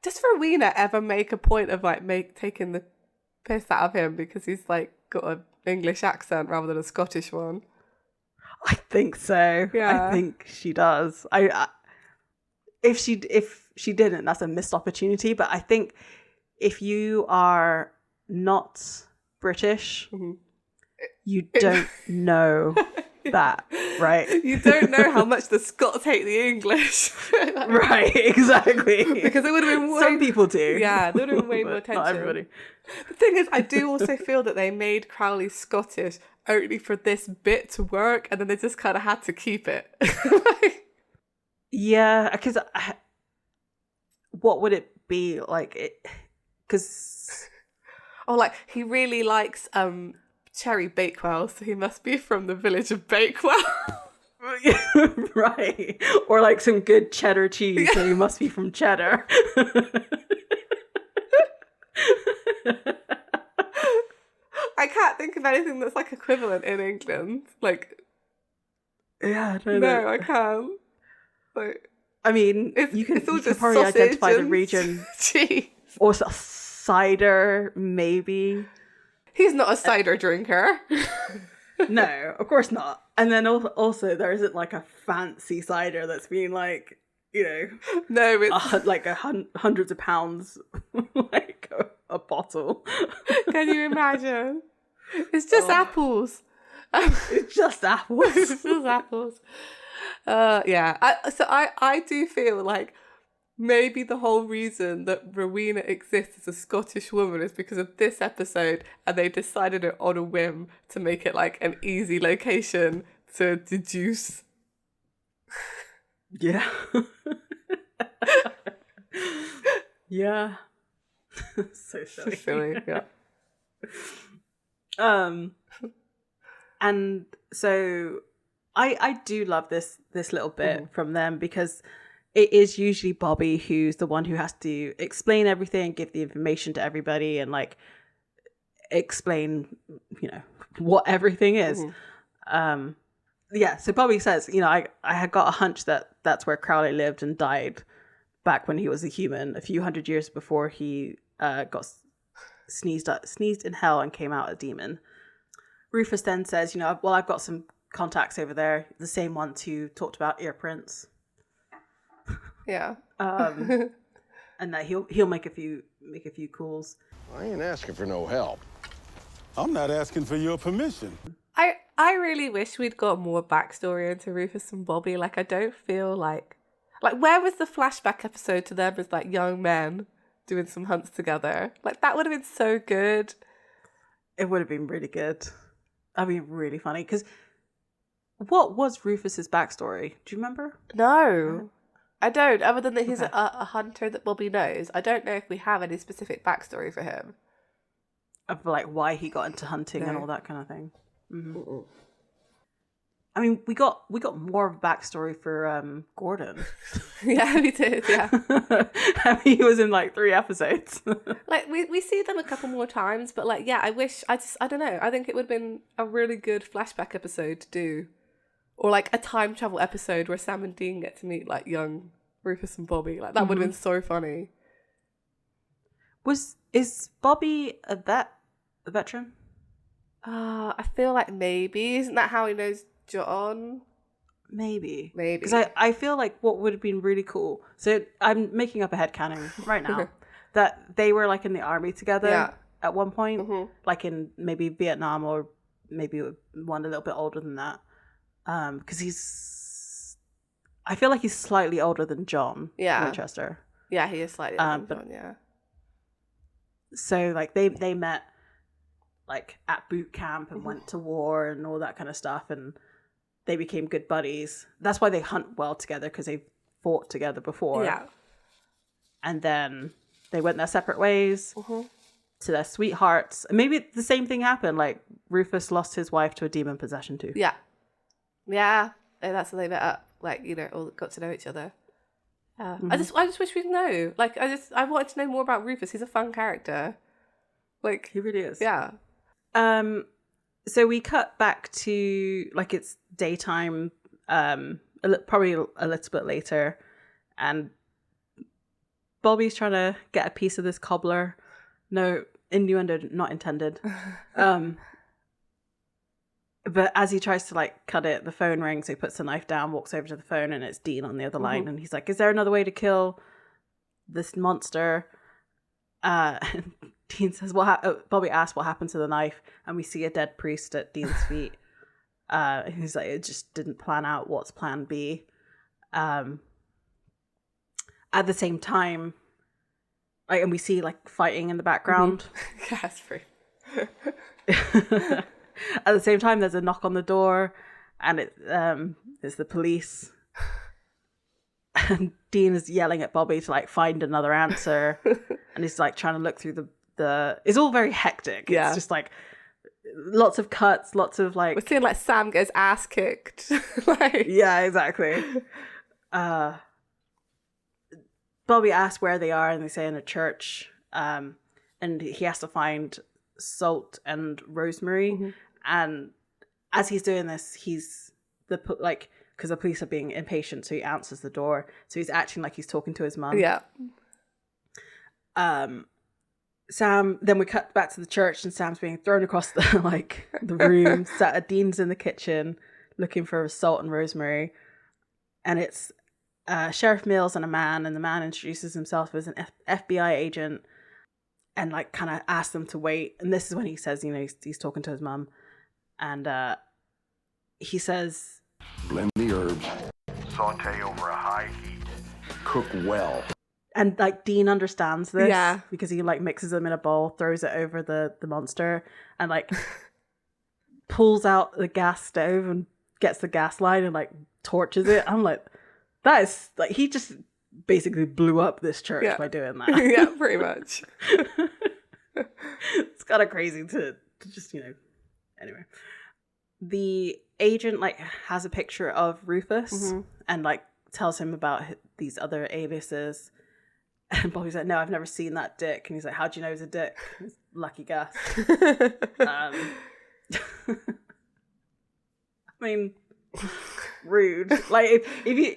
does Rowena ever make a point of like taking the piss out of him because he's like got an English accent rather than a Scottish one? I think so. Yeah. I think she does. If she didn't, that's a missed opportunity. But I think if you are not British, you don't know that, right? You don't know how much the Scots hate the English. Right, exactly. Because it would have been some people do. Yeah, there would have been way more attention. Not everybody. The thing is, I do also feel that they made Crowley Scottish only for this bit to work, and then they just kind of had to keep it. Yeah, because what would it be like? Because like he really likes cherry Bakewell, so he must be from the village of Bakewell. Right, or like some good cheddar cheese, so you must be from Cheddar. I can't think of anything that's like equivalent in England. Like, yeah, I don't no, know. I can't. Like, I mean, you can probably identify the region. Cheese. Or cider, maybe. He's not a cider drinker. No, of course not. And then also there isn't like a fancy cider that's being like, you know, no, it's like hundreds of pounds, like a bottle. Can you imagine? It's just apples. It's just apples. It's just apples. Yeah. I do feel like maybe the whole reason that Rowena exists as a Scottish woman is because of this episode, and they decided it on a whim to make it like an easy location to deduce. Yeah. Yeah. So silly. Silly, yeah. And so I do love this little bit from them, because it is usually Bobby who's the one who has to explain everything, give the information to everybody, and like explain, you know, what everything is. Yeah, so Bobby says, you know, I had got a hunch that that's where Crowley lived and died back when he was a human, a few hundred years before he got sneezed in hell and came out a demon. Rufus then says, you know, well, I've got some contacts over there, the same ones who talked about ear prints. Yeah. And that he'll make a few calls. I ain't asking for no help. I'm not asking for your permission. I really wish we'd got more backstory into Rufus and Bobby. Like, I don't feel like where was the flashback episode to them as like young men doing some hunts together? Like, that would have been so good. It would have been really good. That'd be really funny. Because what was Rufus's backstory? Do you remember? No, I don't. Other than that he's a hunter that Bobby knows. I don't know if we have any specific backstory for him. Of like why he got into hunting and all that kind of thing. Mm-hmm. I mean, we got more of a backstory for Gordon. Yeah, we did. Yeah, I mean, he was in like 3 episodes. Like we see them a couple more times, but like, yeah, I don't know. I think it would have been a really good flashback episode to do, or like a time travel episode where Sam and Dean get to meet like young Rufus and Bobby. Like that would have been so funny. Is Bobby a veteran? I feel like maybe. Isn't that how he knows John? Maybe. Maybe. Because I feel like what would have been really cool. So I'm making up a headcanon right now that they were like in the army together at one point, like in maybe Vietnam, or maybe one a little bit older than that. Because I feel like he's slightly older than John Winchester. Yeah, he is slightly older than John, yeah. So like they met like at boot camp and went to war and all that kind of stuff, and they became good buddies. That's why they hunt well together, because they fought together before. Yeah. And then they went their separate ways to their sweethearts. And maybe the same thing happened. Like Rufus lost his wife to a demon possession too. Yeah. Yeah. And that's how they met up. Like, you know, all got to know each other. I just wish we'd know. Like, I wanted to know more about Rufus. He's a fun character. Like, He really is. yeah. So we cut back to, like, it's daytime, probably a little bit later, and Bobby's trying to get a piece of this cobbler. No, innuendo not intended. But as he tries to, like, cut it, the phone rings, so he puts the knife down, walks over to the phone, and it's Dean on the other line, and he's like, is there another way to kill this monster? Dean says, Bobby asks what happened to the knife, and we see a dead priest at Dean's feet. He's like, it just didn't plan out what's plan B. At the same time, like, and we see, like, fighting in the background. That's free. At the same time, there's a knock on the door, and it's the police. And Dean is yelling at Bobby to, like, find another answer, and he's, like, trying to look through the. It's all very hectic. Yeah. It's just like lots of cuts, lots of, like. We're seeing, like, Sam get his ass kicked. Like, Yeah, exactly. Bobby asks where they are, and they say in a church. And he has to find salt and rosemary. And as he's doing this, he's because the police are being impatient, so he answers the door. So he's acting like he's talking to his mum. yeah. Sam. Then we cut back to the church, and Sam's being thrown across the the room. Dean's in the kitchen looking for salt and rosemary, and it's Sheriff Mills and a man, and the man introduces himself as an FBI agent, and, like, kind of asks them to wait. And this is when he says, you know, he's talking to his mum, and he says, Blend the herbs. Saute over a high heat. Cook well. and, like, Dean understands this, Yeah. because he, like, mixes them in a bowl, throws it over the monster, and, like, pulls out the gas stove and gets the gas line and, like, torches it. I'm like, that is, like, he just basically blew up this church by doing that. Yeah, pretty much. It's kind of crazy to just, you know. Anyway, the agent, like, has a picture of Rufus and, like, tells him about these other aliases. And Bobby's like, no, I've never seen that dick. And he's like, how do you know he's a dick? It's lucky guess. I mean, rude. Like, if you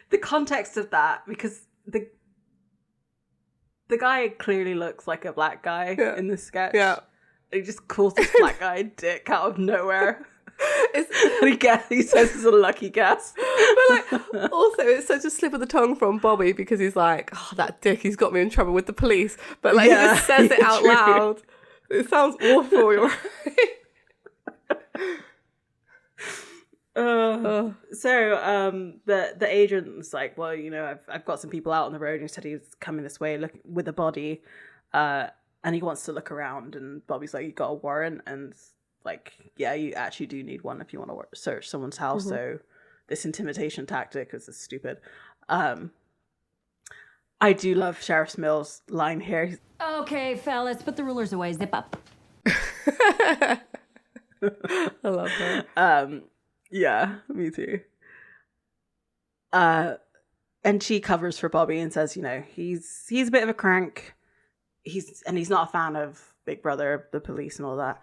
the context of that, because the guy clearly looks like a black guy in this sketch. Yeah. He just calls this black guy dick out of nowhere. And he says it's a lucky guess. But, like, also, it's such a slip of the tongue from Bobby, because he's like, oh, that dick, he's got me in trouble with the police. But, like, he just says it out loud. It sounds awful, you're right. So the agent's like, well, you know, I've got some people out on the road, and he said he was coming this way with a body, and he wants to look around, and Bobby's like, you got a warrant? And, like, yeah, you actually do need one if you want to search someone's house. So this intimidation tactic is stupid. I do love Sheriff Mills' line here. Okay, fellas, put the rulers away. Zip up. I love that. Yeah, me too. And she covers for Bobby and says, you know, he's a bit of a crank. He's not a fan of Big Brother, the police, and all that.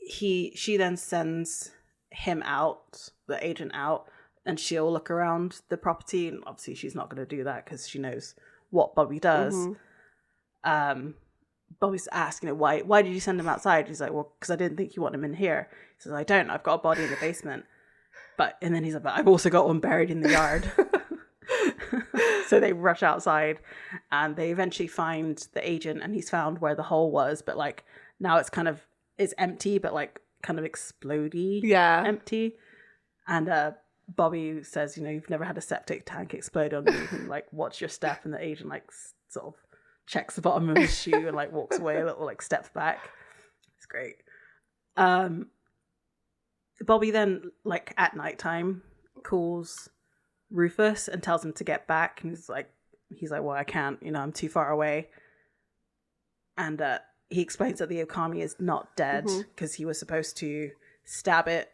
She then sends him out, the agent out, and she'll look around the property. And obviously, she's not going to do that because she knows what Bobby does. Bobby's asked, you know, why did you send him outside? He's like, well, because I didn't think you want him in here. He says, I don't. I've got a body in the basement. And then he's like, but I've also got one buried in the yard. So they rush outside, and they eventually find the agent, and he's found where the hole was, but, like, now it's empty, but, like, kind of explodey empty. And Bobby says, you know, you've never had a septic tank explode on you, and, like, what's your step? And the agent, like, sort of checks the bottom of his shoe and, like, walks away a little, like, steps back. It's great. Bobby then, like, at nighttime, calls Rufus and tells him to get back. And he's like, well, I can't, I'm too far away. And he explains that the Okami is not dead because he was supposed to stab it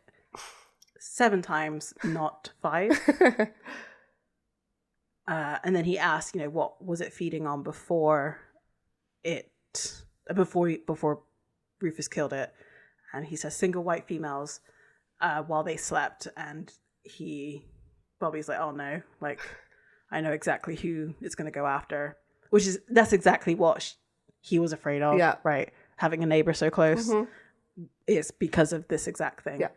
7 times, not 5. And then he asks, what was it feeding on before Rufus killed it? And he says single white females while they slept. And Bobby's like, oh no, like, I know exactly who it's going to go after. That's exactly what he was afraid of, right? Having a neighbor so close is because of this exact thing. Yeah.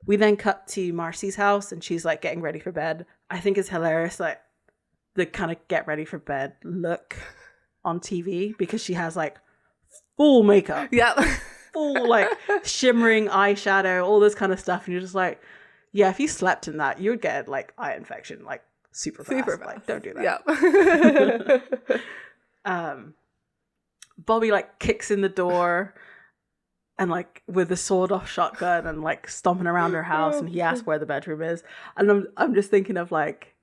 We then cut to Marcy's house and she's like getting ready for bed. I think it's hilarious, like the kind of get ready for bed look on TV, because she has like full makeup. Yeah. Full like shimmering eyeshadow, all this kind of stuff. And you're just like, yeah, if you slept in that, you would get like eye infection, like super fast. Like, don't do that. Yeah. Bobby like kicks in the door and like with a sawed-off shotgun and like stomping around her house, and he asks where the bedroom is. And I'm just thinking of like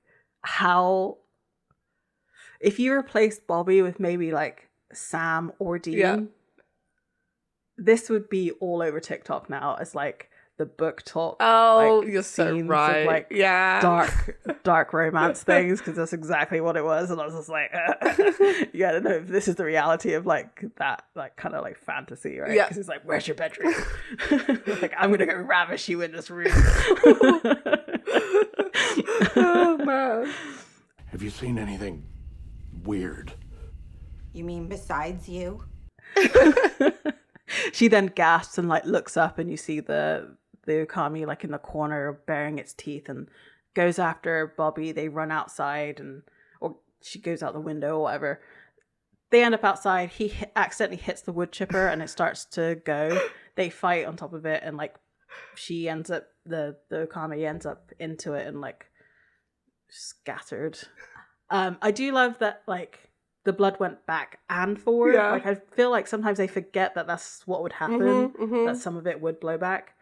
how if you replaced Bobby with maybe like Sam or Dean, this would be all over TikTok now as like the book talk. Oh, like, you're so right. Of, like, dark romance things, because that's exactly what it was. And I was just like, I don't know if this is the reality of like that, like kind of like fantasy, right? Because it's like, where's your bedroom? Like, I'm gonna go ravish you in this room. Oh man. Have you seen anything weird? You mean besides you? She then gasps and like looks up, and you see the Okami like in the corner baring its teeth and goes after Bobby. They run outside, or she goes out the window or whatever. They end up outside. He accidentally hits the wood chipper and it starts to go. They fight on top of it, and like the Okami ends up into it and like scattered. I do love that like the blood went back and forward. Yeah. Like, I feel like sometimes they forget that that's what would happen, that some of it would blow back.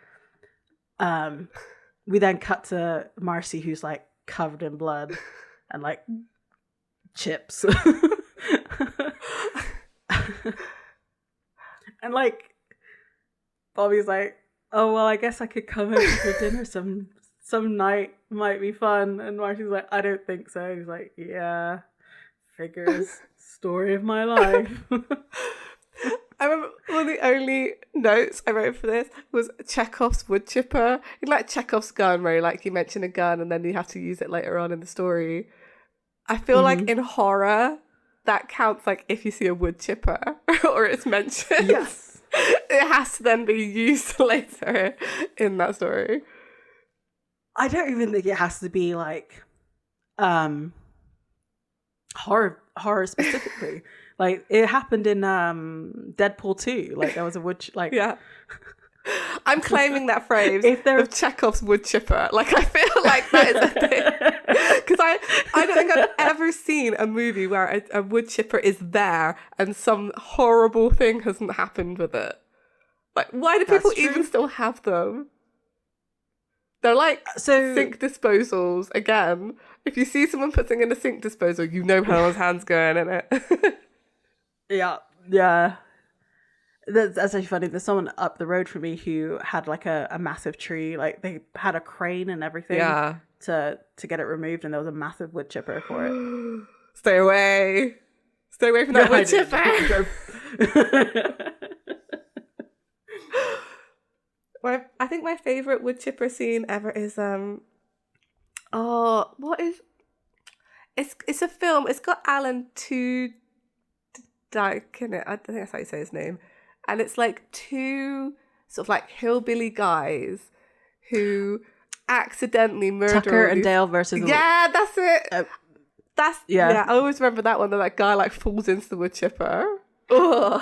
We then cut to Marcy, who's like covered in blood and like chips. And like Bobby's like, oh, well, I guess I could come over for dinner some night, might be fun. And Marcy's like, I don't think so. He's like, yeah, figures. Story of my life. I remember one of the only notes I wrote for this was Chekhov's wood chipper. It's like Chekhov's gun, where like you mention a gun and then you have to use it later on in the story. I feel like in horror that counts, like if you see a wood chipper or it's mentioned. Yes. It has to then be used later in that story. I don't even think it has to be like horror specifically. Like, it happened in Deadpool 2. Like, there was a wood like yeah. I'm claiming that phrase of Chekhov's wood chipper. Like, I feel like that is a thing. Because I don't think I've ever seen a movie where a wood chipper is there and some horrible thing hasn't happened with it. Like, why do people even still have them? They're like sink disposals. Again, if you see someone putting in a sink disposal, you know how his hand's going in it. Yeah. That's actually funny. There's someone up the road from me who had like a massive tree. Like, they had a crane and everything to get it removed, and there was a massive wood chipper for it. Stay away from that wood chipper. I think my favourite wood chipper scene ever is it's a film. It's got Alan Tudyk in it. I don't think that's how you say his name. And it's like two sort of like hillbilly guys who accidentally murder Tucker and Dale versus that's it. I always remember that one. That guy like falls into the wood chipper. Ugh.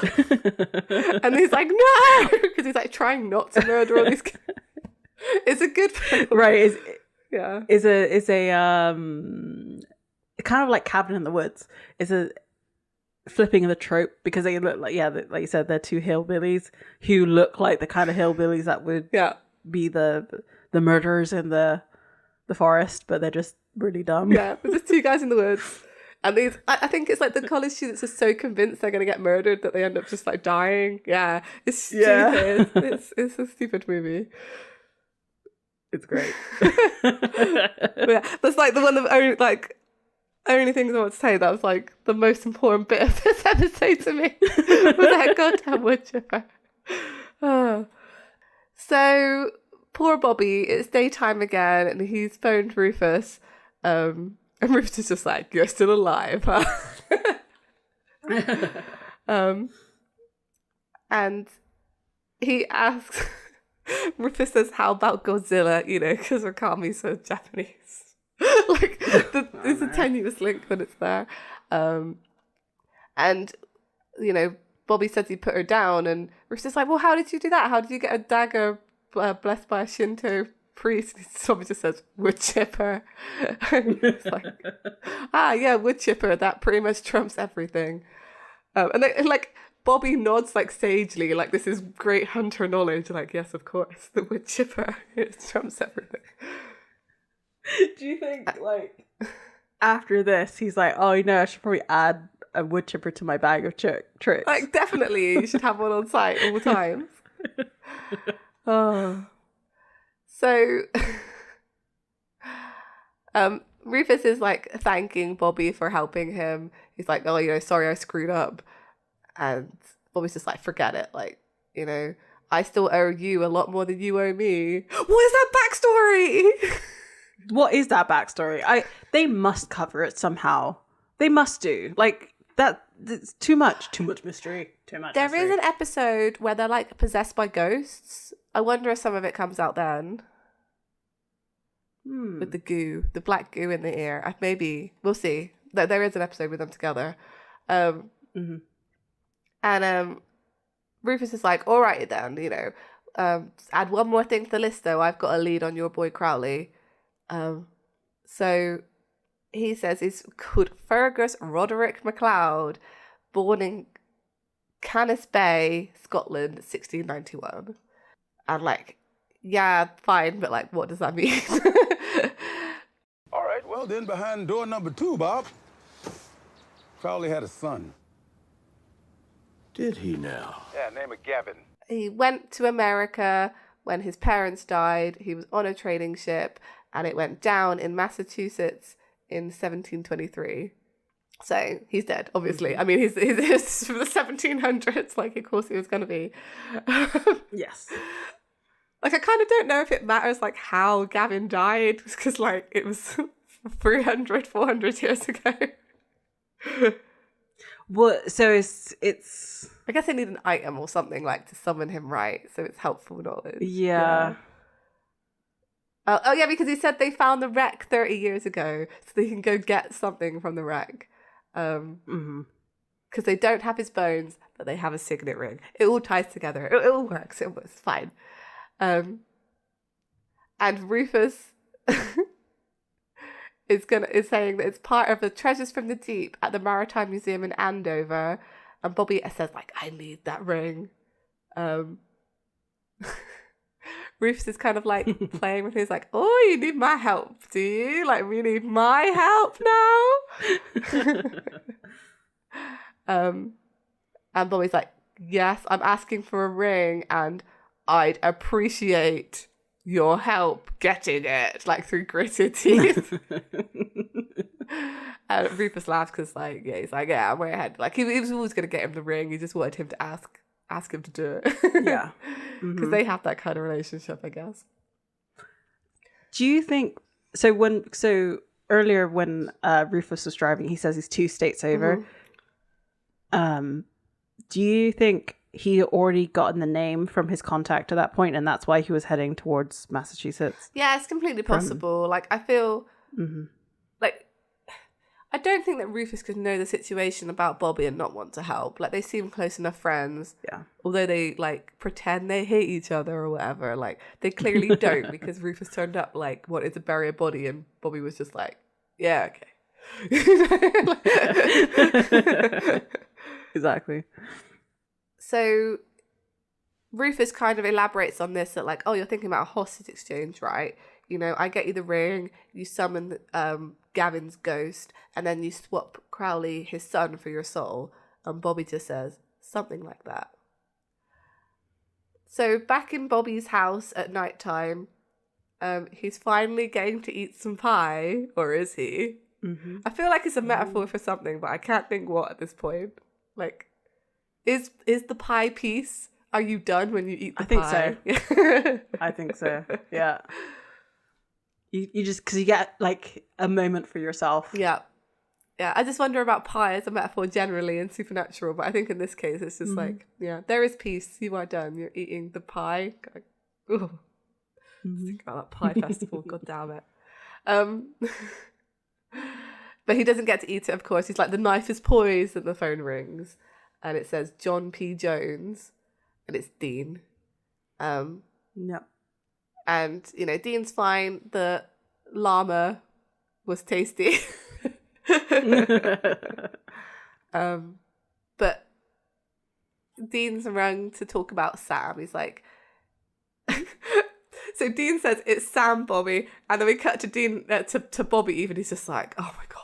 And he's like, no, because he's like trying not to murder all these guys. It's a good film. Right. It's a kind of like Cabin in the Woods. It's a flipping the trope because they look like, like you said, they're two hillbillies who look like the kind of hillbillies that would be the murderers in the forest, but they're just really dumb. Yeah, there's just two guys in the woods. And these, I think it's like the college students are so convinced they're going to get murdered that they end up just like dying. Yeah, it's stupid. It's a stupid movie. It's great. Yeah, that's like the one of only things I want to say that was like the most important bit of this episode to me was that goddamn wood chipper. Oh. So poor Bobby, it's daytime again, and he's phoned Rufus. And Rufus is just like, "You're still alive, huh?" And he asks, Rufus says, "How about Godzilla?" You know, because Wakami's so Japanese. Like, there's a tenuous link when it's there. And, you know, Bobby says he put her down, and Rufus is like, "Well, how did you do that? How did you get a dagger blessed by a Shinto priest?" And Bobby just says, "Wood chipper." And it's like, yeah, wood chipper, that pretty much trumps everything. And like Bobby nods like sagely, like this is great hunter knowledge, like, yes, of course, the wood chipper, it trumps everything. Do you think like after this he's like, "Oh, you know, I should probably add a wood chipper to my bag of tricks"? Like, definitely you should have one on site all the time. Oh. So, Rufus is like thanking Bobby for helping him. He's like, "Oh, you know, sorry I screwed up." And Bobby's just like, "Forget it. Like, you know, I still owe you a lot more than you owe me." What is that backstory? What is that backstory? They must cover it somehow. They must do. Like, that. It's too much mystery. Too much. There is an episode where they're like possessed by ghosts. I wonder if some of it comes out then. With the goo, the black goo in the ear. Maybe we'll see. There is an episode with them together. And Rufus is like, "All right then, you know, add one more thing to the list though. I've got a lead on your boy Crowley." So he says he's called Fergus Roderick MacLeod, born in Canis Bay, Scotland, 1691. And like, yeah, fine, but like, what does that mean? All right, well then, behind door number 2, Bob, Crowley had a son. Did he now? Yeah, name of Gavin. He went to America when his parents died. He was on a trading ship, and it went down in Massachusetts in 1723. So he's dead, obviously. I mean, he's from the 1700s. Like, of course he was going to be. Yes. Like, I kind of don't know if it matters, like, how Gavin died, because, like, it was 400 years ago. Well, so it's. I guess they need an item or something, like, to summon him right, so it's helpful knowledge. Yeah. Oh, yeah, because he said they found the wreck 30 years ago, so they can go get something from the wreck. Because they don't have his bones, but they have a signet ring. It all ties together. It all works. It's fine. And Rufus is saying that it's part of the Treasures from the Deep at the Maritime Museum in Andover. And Bobby says, like, "I need that ring." Rufus is kind of like playing with him. He's like, "Oh, you need my help, do you? Like, we need my help now?" And Bobby's like, "Yes, I'm asking for a ring, and I'd appreciate your help getting it," like through gritted teeth. And Rufus laughs because, like, yeah, he's like, "Yeah, I'm way ahead." Like, he was always going to get him the ring. He just wanted him to ask him to do it. Yeah. Because they have that kind of relationship, I guess. Do you think so earlier when Rufus was driving, he says he's 2 states over. Do you think he already gotten the name from his contact at that point, and that's why he was heading towards Massachusetts? Yeah, it's completely possible. Like, I feel like, I don't think that Rufus could know the situation about Bobby and not want to help. Like, they seem close enough friends. Yeah. Although they, like, pretend they hate each other or whatever. Like, they clearly don't, because Rufus turned up, like, wanted to bury a body, and Bobby was just like, "Yeah, okay." Exactly. So Rufus kind of elaborates on this that like, oh, you're thinking about a hostage exchange, right? You know, I get you the ring, you summon Gavin's ghost, and then you swap Crowley, his son, for your soul. And Bobby just says, something like that. So back in Bobby's house at nighttime, he's finally getting to eat some pie, or is he? Mm-hmm. I feel like it's a metaphor for something, but I can't think what at this point. Like, is the pie piece? Are you done when you eat the pie? I think so. I think so. Yeah. You just, because you get like a moment for yourself. Yeah. Yeah. I just wonder about pie as a metaphor generally in Supernatural, but I think in this case it's just like, yeah, there is peace. You are done. You're eating the pie. Ooh. Think about that pie festival. God damn it. But he doesn't get to eat it, of course. He's like, the knife is poised, and the phone rings. And it says John P. Jones. And it's Dean. No. And, you know, Dean's fine. The llama was tasty. But Dean's rung to talk about Sam. He's like... So Dean says, it's Sam, Bobby. And then we cut to Dean, to Bobby even. He's just like, oh my God.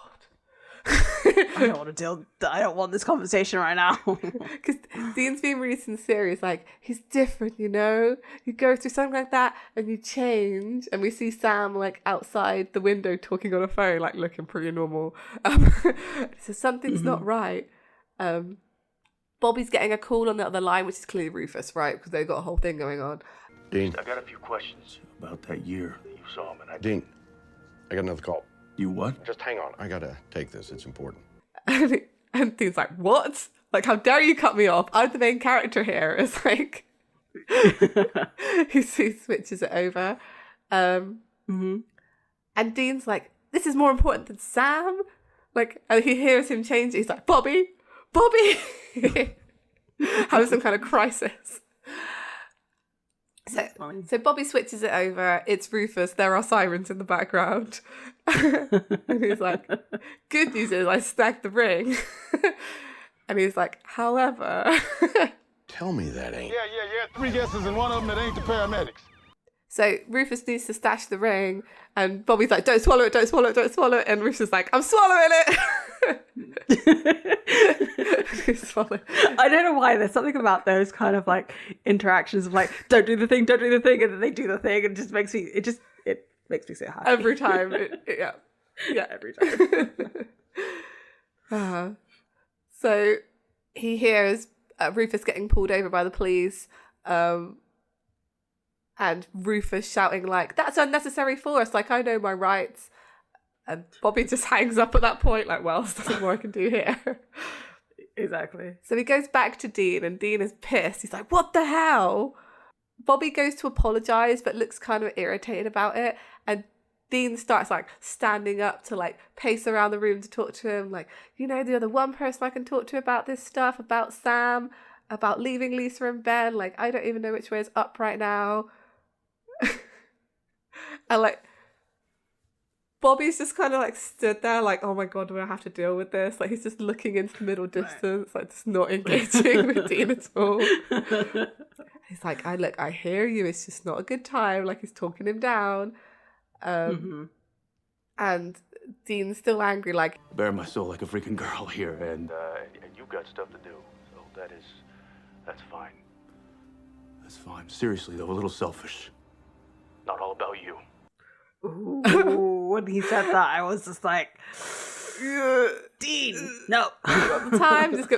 I don't want this conversation right now. Because Dean's being really sincere. He's like, he's different, you know? You go through something like that and you change. And we see Sam like outside the window talking on a phone, like looking pretty normal. So something's not right. Bobby's getting a call on the other line, which is clearly Rufus, right? Because they've got a whole thing going on. Dean. I got a few questions about that year that you saw him, and Dean, I got another call. You what? Just hang on. I gotta take this. It's important. And Dean's like, what? Like, how dare you cut me off? I'm the main character here. It's like, he switches it over. And Dean's like, this is more important than Sam. Like, and he hears him change. He's like, Bobby, having some kind of crisis. So Bobby switches it over. It's Rufus. There are sirens in the background. And he's like, good news is I snagged the ring. And he's like, however... Tell me that ain't... Yeah. 3 guesses and one of them that ain't the paramedics. So Rufus needs to stash the ring. And Bobby's like, don't swallow it, don't swallow it, don't swallow it. And Rufus is like, I'm swallowing it. I don't know why. There's something about those kind of like interactions of like, don't do the thing, and then they do the thing, and it makes me so happy every time. Yeah, every time. So he hears Rufus getting pulled over by the police, and Rufus shouting like, "That's unnecessary force! Like, I know my rights." And Bobby just hangs up at that point, like, well, there's nothing more I can do here. Exactly. So he goes back to Dean, and Dean is pissed. He's like, what the hell? Bobby goes to apologise, but looks kind of irritated about it. And Dean starts, like, standing up to, like, pace around the room to talk to him. Like, you know, the other one person I can talk to about this stuff, about Sam, about leaving Lisa and Ben. Like, I don't even know which way is up right now. And, like... Bobby's just kind of like stood there like, oh my God, do I have to deal with this? Like, he's just looking into the middle distance, like just not engaging with Dean at all. He's like, I hear you. It's just not a good time. Like, he's talking him down. And Dean's still angry, like, bare my soul like a freaking girl here, and you've got stuff to do. So that's fine. That's fine. Seriously though, a little selfish. Not all about you. Ooh, when he said that, I was just like, Dean, no. At the time, just go,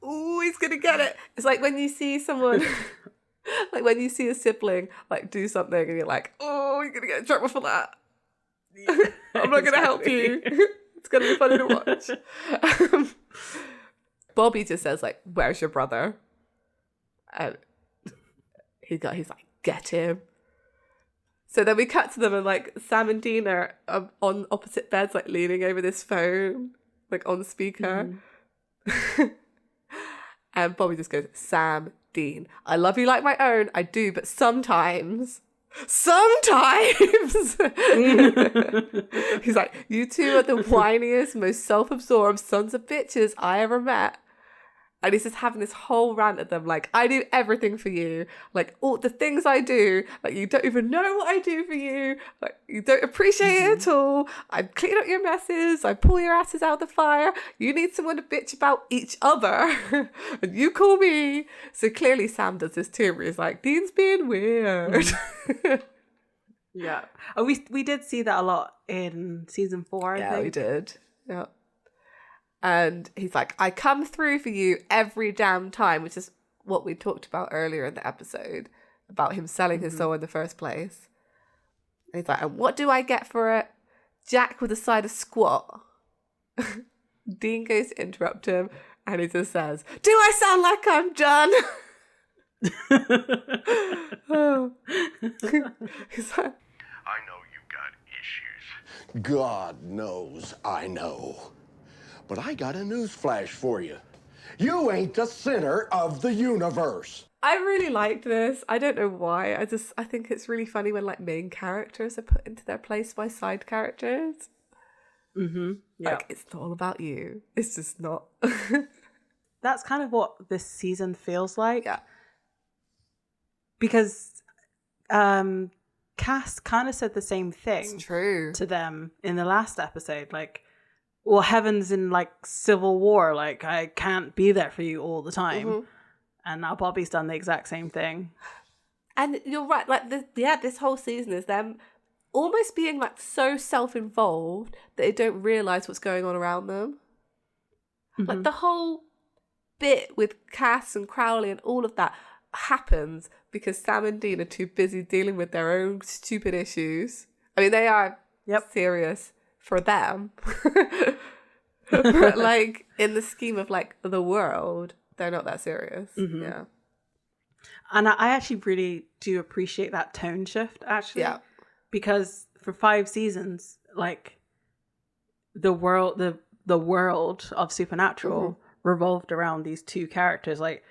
ooh, he's gonna get it. It's like when you see someone, like when you see a sibling like do something, and you're like, oh, you're gonna get in trouble for that. I'm not gonna help you. It's gonna be funny to watch. Bobby just says like, "Where's your brother?" And he's like, "Get him." So then we cut to them, and like Sam and Dean are on opposite beds, like leaning over this phone, like on speaker. And Bobby just goes, "Sam, Dean, I love you like my own. I do, but sometimes. He's like, you two are the whiniest, most self-absorbed sons of bitches I ever met." And he's just having this whole rant at them, like, I do everything for you. Like, all the things I do, like, you don't even know what I do for you. Like, you don't appreciate it at all. I clean up your messes. I pull your asses out of the fire. You need someone to bitch about each other. And you call me. So clearly Sam does this too, where he's like, Dean's being weird. Yeah. And we did see that a lot in season 4, I think. Yeah, we did. Yeah. And he's like, I come through for you every damn time, which is what we talked about earlier in the episode about him selling his soul in the first place. And he's like, and what do I get for it? Jack with a side of squat. Dean goes to interrupt him and he just says, do I sound like I'm done? He's like, I know you got issues. God knows I know. But I got a news flash for you. You ain't the center of the universe. I really liked this. I don't know why. I think it's really funny when like main characters are put into their place by side characters. Mm-hmm. Yeah. Like, it's not all about you. It's just not. That's kind of what this season feels like. Yeah. Because Cass kind of said the same thing It's true. to them in the last episode. Like, well, Heaven's in like civil war. Like, I can't be there for you all the time. Mm-hmm. And now Bobby's done the exact same thing. And you're right. Like, this whole season is them almost being like so self-involved that they don't realize what's going on around them. Mm-hmm. Like the whole bit with Cass and Crowley and all of that happens because Sam and Dean are too busy dealing with their own stupid issues. I mean, they are serious for them. But like in the scheme of like the world, they're not that serious. Mm-hmm. Yeah. And I actually really do appreciate that tone shift, actually. Yeah. Because for 5 seasons, like the world of Supernatural revolved around these 2 characters. Like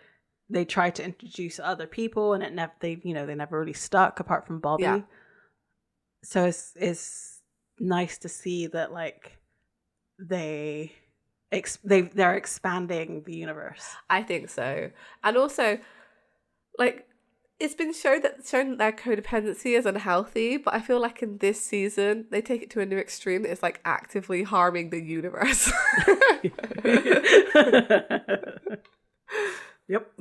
they tried to introduce other people, and they never really stuck apart from Bobby. Yeah. So it's nice to see that like they're expanding the universe. I think so. And also, like, it's been shown that their codependency is unhealthy, but I feel like in this season they take it to a new extreme that is like actively harming the universe. Yep.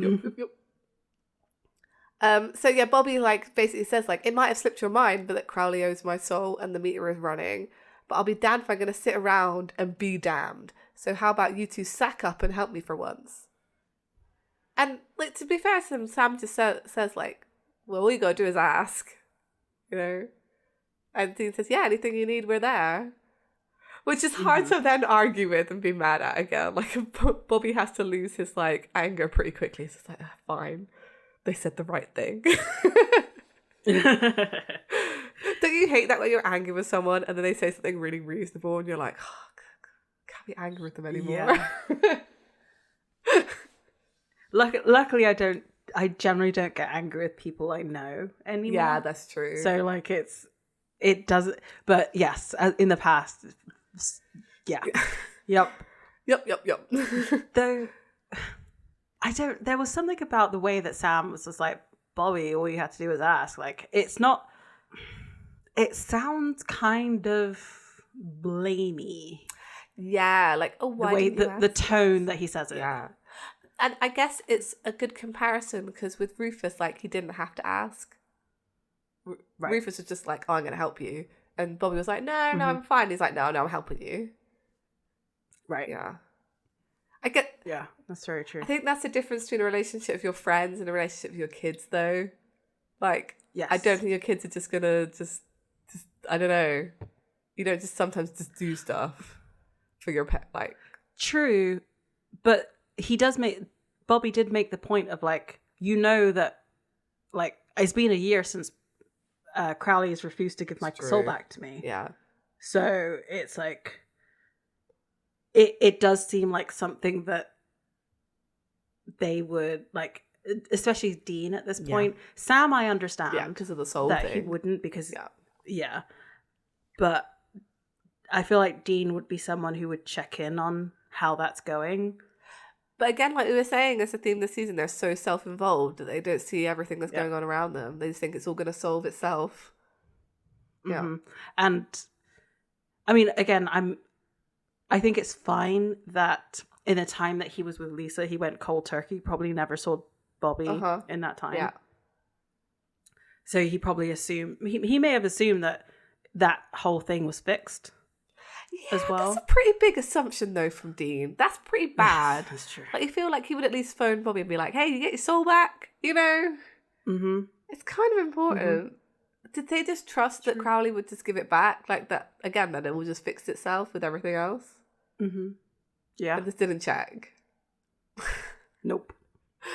So yeah, Bobby like basically says like, it might have slipped your mind, but that Crowley owes my soul and the meter is running. But I'll be damned if I'm going to sit around and be damned. So how about you 2 sack up and help me for once? And like, to be fair to him, Sam just says like, well, all you got to do is ask, you know? And Dean says, yeah, anything you need, we're there. Which is hard to then argue with and be mad at again. Like, Bobby has to lose his like anger pretty quickly. So it's like, fine, they said the right thing. Don't you hate that when you're angry with someone and then they say something really reasonable and you're like, oh, can't be angry with them anymore? Yeah. Luckily, I generally don't get angry with people I know anymore. Yeah, that's true. So like it doesn't. But yes, in the past, yeah, yep. Though there was something about the way that Sam was just like, Bobby, all you had to do was ask. Like, it's not. It sounds kind of blamey. Yeah, like, oh, why the way didn't you the ask? tone that he says it. Yeah. And I guess it's a good comparison because with Rufus, like, he didn't have to ask. Right. Rufus was just like, oh, I'm going to help you. And Bobby was like, no, I'm fine. He's like, no, I'm helping you. Right. Yeah. Yeah, that's very true. I think that's the difference between a relationship with your friends and a relationship with your kids, though. Like, yes. I don't think your kids are just going to just, I don't know. You don't just sometimes just do stuff for your pet, like. True, but Bobby did make the point of like, you know that like it's been a year since Crowley has refused to give my soul back to me. Yeah. So it's like it does seem like something that they would like, especially Dean at this point. Sam, I understand. Yeah, because of the soul that thing. he wouldn't because yeah. But I feel like Dean would be someone who would check in on how that's going. But again, like we were saying, as a theme this season, they're so self-involved that they don't see everything that's going on around them. They just think it's all going to solve itself. Yeah. Mm-hmm. And I mean, again, I think it's fine that in the time that he was with Lisa, he went cold turkey, probably never saw Bobby in that time. Yeah. So he probably assumed, he may have assumed that whole thing was fixed as well. That's a pretty big assumption, though, from Dean. That's pretty bad. That's true. Like, you feel like he would at least phone Bobby and be like, hey, you get your soul back? You know? Mm-hmm. It's kind of important. Did they just trust that Crowley would just give it back? Like that, again, then it will just fix itself with everything else? Mm-hmm. Yeah. But this didn't check. Nope.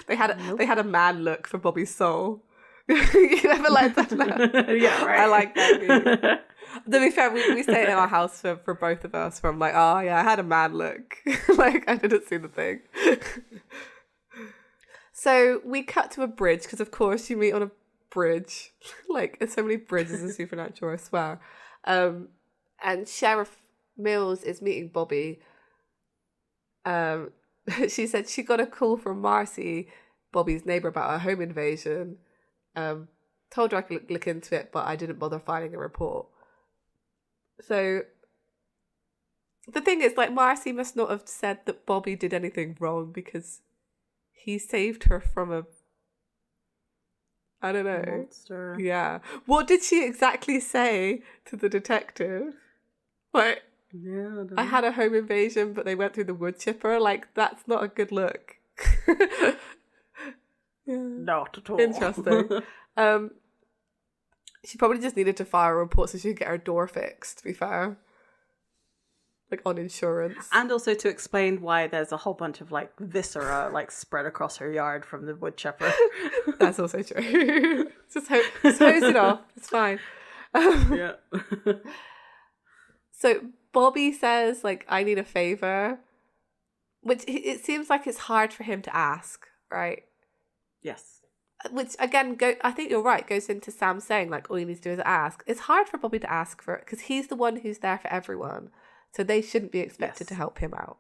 They had a man look for Bobby's soul. You ever like that? Yeah, right. I like that. To be fair, we stay in our house for both of us. Where I'm like, oh yeah, I had a man look. Like I didn't see the thing. So we cut to a bridge because, of course, you meet on a bridge. Like there's so many bridges in Supernatural, I swear. And Sheriff Mills is meeting Bobby. She said she got a call from Marcy, Bobby's neighbor, about a home invasion. Told her I could look into it, but I didn't bother finding a report. So the thing is, like, Marcy must not have said that Bobby did anything wrong because he saved her from a, I don't know. Monster. Yeah. What did she exactly say to the detective? Like, yeah, I had a home invasion, but they went through the wood chipper. Like, that's not a good look. Not at all. Interesting. She probably just needed to file a report so she could get her door fixed, to be fair. Like, on insurance. And also to explain why there's a whole bunch of, like, viscera, like, spread across her yard from the wood chipper. That's also true. just hose it off. It's fine. Yeah. So Bobby says, like, I need a favor. Which it seems like it's hard for him to ask, right? Yes. Which, again, I think you're right, goes into Sam saying, like, all you need to do is ask. It's hard for Bobby to ask for it because he's the one who's there for everyone. So they shouldn't be expected to help him out.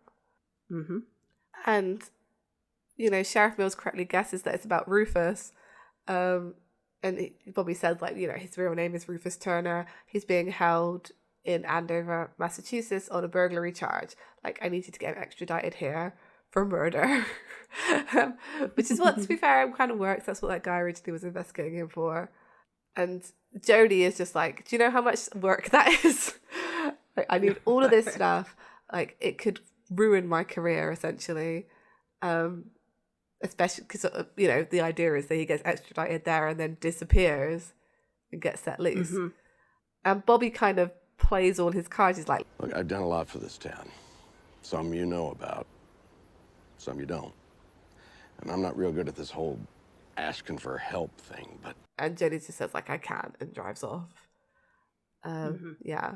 Mm-hmm. And, you know, Sheriff Mills correctly guesses that it's about Rufus. And Bobby says, like, you know, his real name is Rufus Turner. He's being held in Andover, Massachusetts on a burglary charge. Like, I need you to get him extradited here for murder. Which is what, to be fair, kind of works. That's what that guy originally was investigating him for. And Jodie is just like, do you know how much work that is? Like, I need all of this stuff. Like, it could ruin my career, essentially. Especially because, you know, the idea is that he gets extradited there and then disappears and gets set loose. Mm-hmm. And Bobby kind of plays all his cards. He's like, look, I've done a lot for this town. Some you know about, some you don't. And I'm not real good at this whole asking for help thing, but... And Jodie just says, like, I can't, and drives off. Yeah.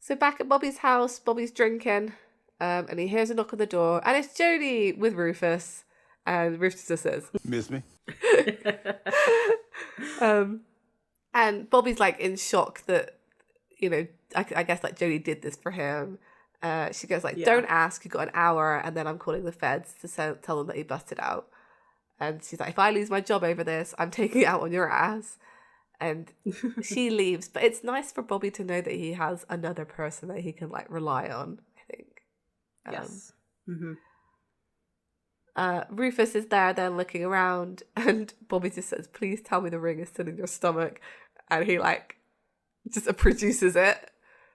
So back at Bobby's house, Bobby's drinking, and he hears a knock on the door, and it's Jodie with Rufus, and Rufus just says, Miss me? And Bobby's, like, in shock that, you know, I guess, like, Jodie did this for him. She goes, like, don't ask, you've got an hour, and then I'm calling the feds to tell them that he busted out. And she's like, if I lose my job over this, I'm taking it out on your ass. And she leaves. But it's nice for Bobby to know that he has another person that he can, like, rely on, I think. Yes. Rufus is there then looking around, and Bobby just says, please tell me the ring is still in your stomach. And he, like, just produces it.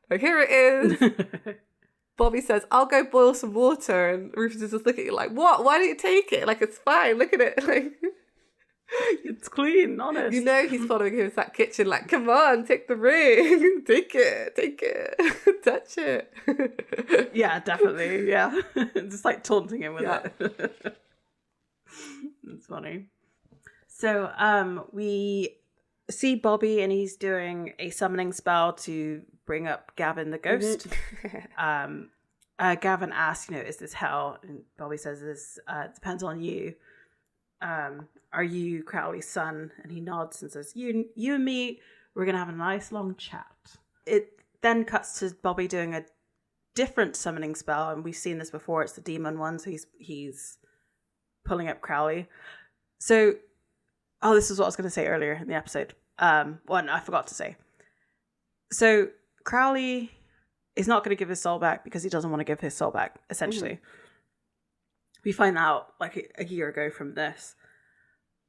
Like, here it is. Bobby says, I'll go boil some water. And Rufus is just looking at you like, what? Why don't you take it? Like, it's fine. Look at it. Like, it's clean, honest. You know he's following him to that kitchen like, come on, take the ring. Take it. Touch it. Yeah, definitely. Yeah. Just like taunting him with it. It's funny. So we see Bobby and he's doing a summoning spell to bring up Gavin the ghost. Gavin asks, you know, is this hell? And Bobby says, this depends on you. Are you Crowley's son? And he nods and says, you and me, we're going to have a nice long chat. It then cuts to Bobby doing a different summoning spell. And we've seen this before. It's the demon one. So he's pulling up Crowley. So, this is what I was going to say earlier in the episode. I forgot to say. So Crowley is not going to give his soul back because he doesn't want to give his soul back, essentially. Mm-hmm. We find out like a year ago from this.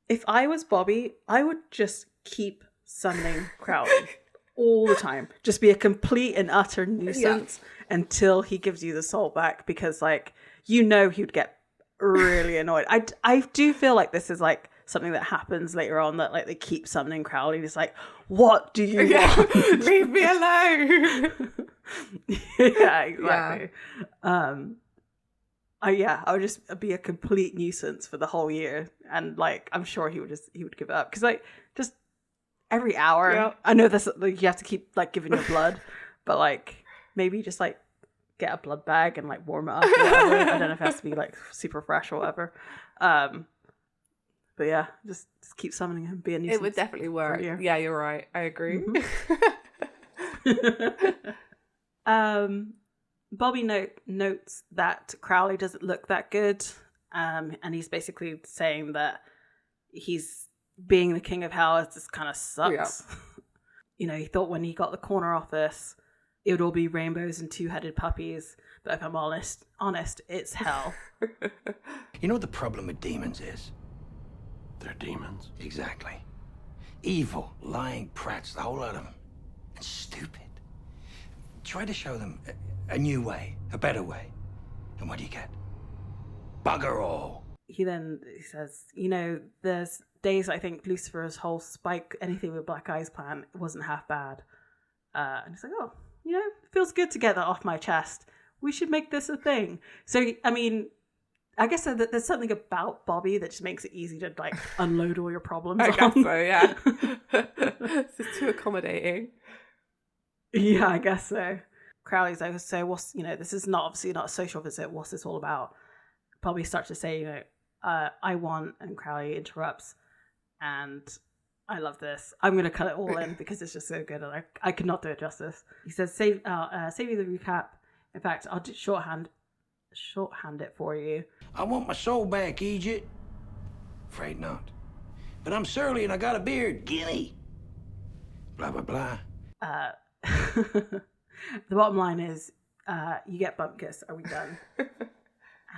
If I was Bobby, I would just keep summoning Crowley all the time. Just be a complete and utter nuisance until he gives you the soul back, because like, he would get really annoyed. I do feel like this is like something that happens later on, that like they keep summoning Crowley and it's like, what do you want? Leave me alone. Yeah, exactly. I would just be a complete nuisance for the whole year, and like I'm sure he would give up, because like just every hour, I know this, like, you have to keep like giving your blood, but like maybe just like get a blood bag and like warm it up or whatever. I don't know if it has to be like super fresh or whatever. But yeah, just keep summoning him, be a nuisance. It would definitely work. Yeah, you're right. I agree. Mm-hmm. Bobby notes that Crowley doesn't look that good, and he's basically saying that he's being the king of hell just kind of sucks. Yeah. He thought when he got the corner office, it would all be rainbows and two-headed puppies, but if I'm honest, it's hell. You know what the problem with demons is? They're demons. Exactly. Evil, lying prats, the whole lot of them. And stupid. Try to show them a new way, a better way. And what do you get? Bugger all. He says, there's days I think Lucifer's whole spike anything with black eyes plan wasn't half bad. And he's like, it feels good to get that off my chest. We should make this a thing. So, I mean, I guess there's something about Bobby that just makes it easy to like unload all your problems. I guess so, yeah. It's just too accommodating. Yeah, I guess so. Crowley's like, so what's, this is obviously not a social visit. What's this all about? Bobby starts to say, I want, and Crowley interrupts. And I love this. I'm going to cut it all in because it's just so good. And I could not do it justice. He says, save you the recap. In fact, I'll just shorthand it for you. I want my soul back, Egypt. Afraid not. But I'm surly and I got a beard. Gimme. Blah, blah, blah. The bottom line is, you get bump kiss. Are we done?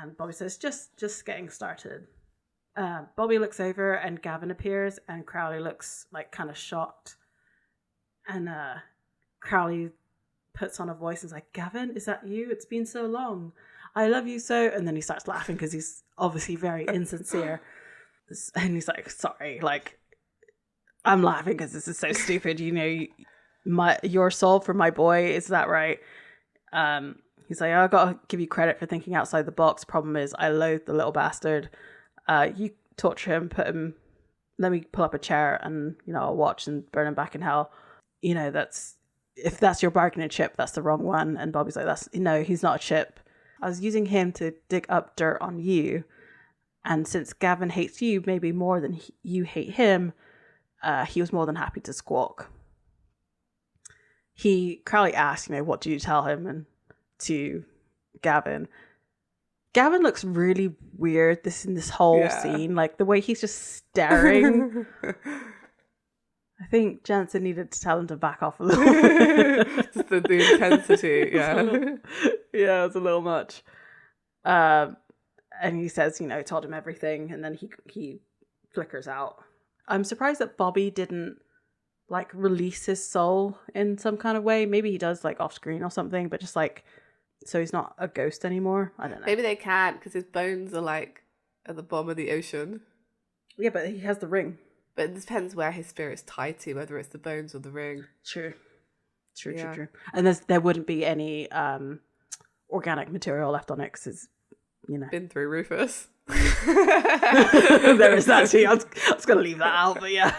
And Bobby says, just getting started. Bobby looks over and Gavin appears, and Crowley looks like kind of shocked. And Crowley puts on a voice and is like, Gavin, is that you? It's been so long. I love you so. And then he starts laughing because he's obviously very insincere. And he's like, sorry, like, I'm laughing because this is so stupid. Your soul for my boy, is that right? He's like, I gotta give you credit for thinking outside the box. Problem is, I loathe the little bastard. You torture him, let me pull up a chair and, I'll watch and burn him back in hell. If that's your bargaining chip, that's the wrong one. And Bobby's like, no, he's not a chip. I was using him to dig up dirt on you. And since Gavin hates you maybe more than you hate him, he was more than happy to squawk. Crowley asked, what do you tell him? And to Gavin looks really weird in this whole scene. Like the way he's just staring. I think Jensen needed to tell him to back off a little bit. Just the intensity, yeah. Yeah, it's a little much. And he says, told him everything, and then he flickers out. I'm surprised that Bobby didn't like release his soul in some kind of way. Maybe he does like off screen or something, but just like so he's not a ghost anymore. I don't know. Maybe they can't because his bones are like at the bottom of the ocean. Yeah, but he has the ring. But it depends where his spirit's tied to, whether it's the bones or the ring. True. And there wouldn't be any organic material left on it because it's, been through Rufus. There is that too. I was going to leave that out, but yeah.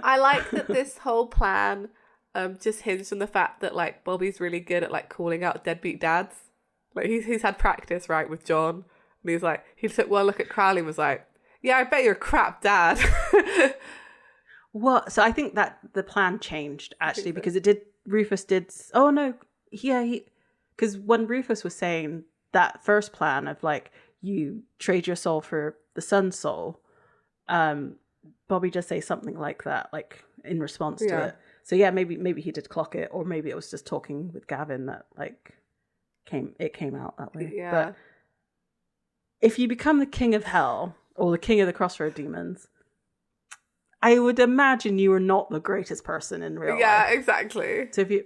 I like that this whole plan just hinged on the fact that like Bobby's really good at like calling out deadbeat dads. Like he's had practice, right, with John. And he's like, he took one look at Crowley and was like, yeah, I bet you're a crap dad. What? So I think that the plan changed actually because Rufus did. Because when Rufus was saying that first plan of like, you trade your soul for the sun's soul. Bobby does say something like that, like in response to it. So yeah, maybe he did clock it, or maybe it was just talking with Gavin that like came out that way. Yeah. But if you become the king of hell or the king of the crossroad demons, I would imagine you are not the greatest person in real life. Yeah, exactly. So if you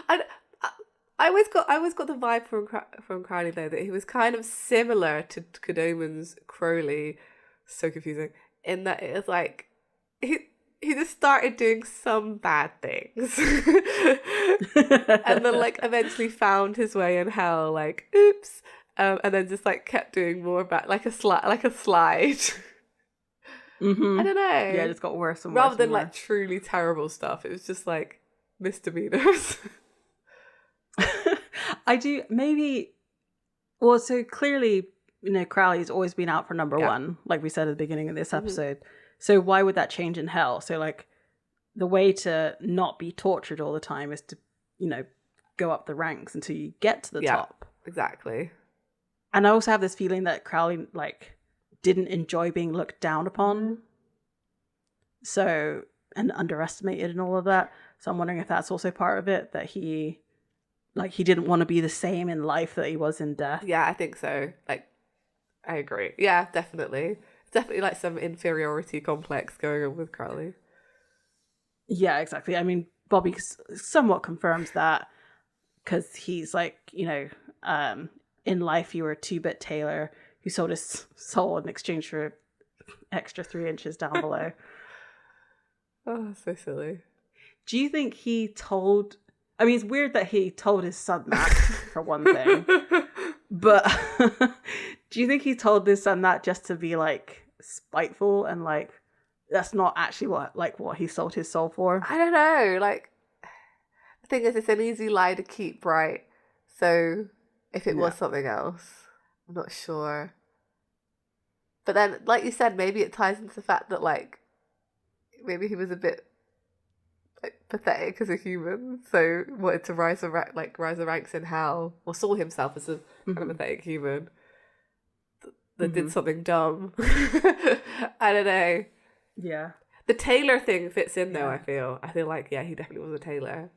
I always got the vibe from Crowley though that he was kind of similar to Cadoman's Crowley. So confusing in that it was like he just started doing some bad things and then like eventually found his way in hell, like oops, and then just like kept doing more bad, like a slide. Mm-hmm. I don't know. Yeah, it just got worse and worse. Rather than and like worse. truly terrible stuff, it was just like misdemeanors. I do maybe. Well, so clearly, Crowley's always been out for number one, like we said at the beginning of this episode. So why would that change in hell? So like, the way to not be tortured all the time is to, go up the ranks until you get to the top. Exactly. And I also have this feeling that Crowley like didn't enjoy being looked down upon. So, and underestimated and all of that. So I'm wondering if that's also part of it, that he didn't want to be the same in life that he was in death. Yeah, I think so. Like, I agree. Yeah, definitely. Definitely like some inferiority complex going on with Crowley. Yeah, exactly. I mean, Bobby somewhat confirms that because he's like, in life you were a 2-bit tailor who sold his soul in exchange for extra 3 inches down below. Oh, so silly. Do you think he told... I mean, it's weird that he told his son that, for one thing. But do you think he told his son that just to be, like, spiteful and, like, that's not actually what he sold his soul for? I don't know. Like, the thing is, it's an easy lie to keep, right? So if it was something else, I'm not sure. But then, like you said, maybe it ties into the fact that, like, maybe he was a bit pathetic as a human, so wanted to rise the ranks in hell, or saw himself as a kind of pathetic human that did something dumb. I don't know. Yeah. The tailor thing fits in though. I feel like he definitely was a tailor.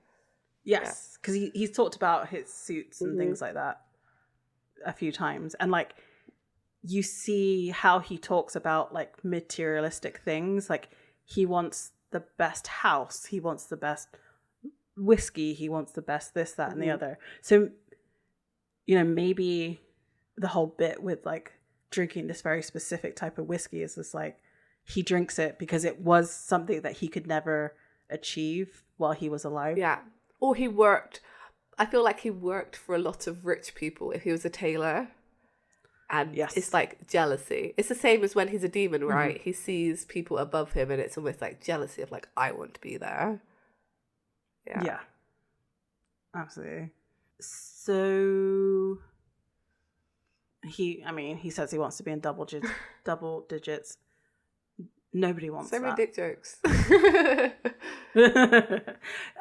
Yes, because he's talked about his suits and things like that a few times, and like you see how he talks about like materialistic things, like he wants the best house, he wants the best whiskey, he wants the best this, that, and the other. So, maybe the whole bit with like drinking this very specific type of whiskey is just like he drinks it because it was something that he could never achieve while he was alive. Yeah. Or I feel like he worked for a lot of rich people if he was a tailor. And it's like jealousy. It's the same as when he's a demon, right? He sees people above him and it's almost like jealousy of like, I want to be there. Yeah. Absolutely. So he says he wants to be in double digits. Nobody wants that. So many dick jokes.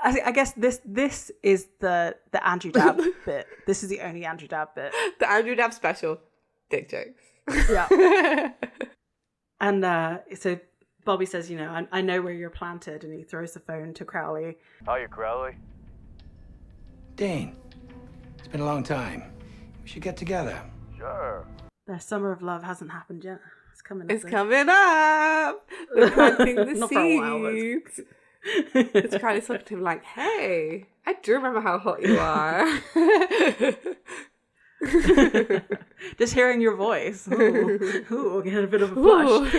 I guess this is the Andrew Dabb bit. This is the only Andrew Dabb bit. The Andrew Dabb special. Dick jokes. Yeah. And so Bobby says, I know where you're planted, and he throws the phone to Crowley. Hiya, Crowley. Dane, it's been a long time. We should get together. Sure. Their summer of love hasn't happened yet. It's coming up. It's coming up. They're planting the Not for a while, seeds. It's kind of something to him like, hey, I do remember how hot you are. Just hearing your voice. Ooh, getting a bit of a flush.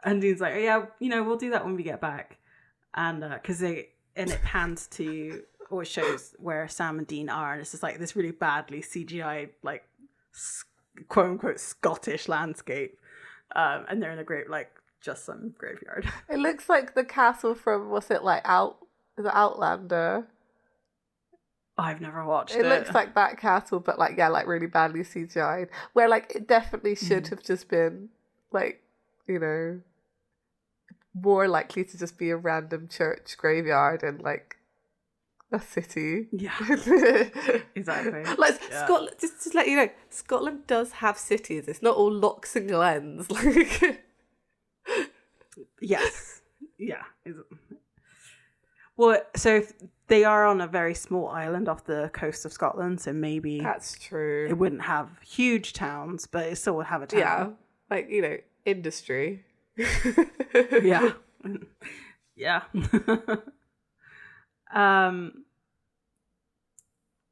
And Dean's like, yeah, we'll do that when we get back. And because it pans to, or it shows where Sam and Dean are, and it's just like this really badly CGI, like quote unquote Scottish landscape, and they're in a great just some graveyard. It looks like the castle from is it Outlander? I've never watched it. It looks like that castle, but really badly CGI'd. Where it definitely should have just been more likely to just be a random church graveyard, and a city. Yeah. Exactly. Like Scotland, just to let you know, Scotland does have cities. It's not all locks and glens. Like, yes. Yeah. Well, so they are on a very small island off the coast of Scotland, so maybe that's true. it wouldn't have huge towns, but it still would have a town. Yeah, like, you know, industry. Yeah. Yeah.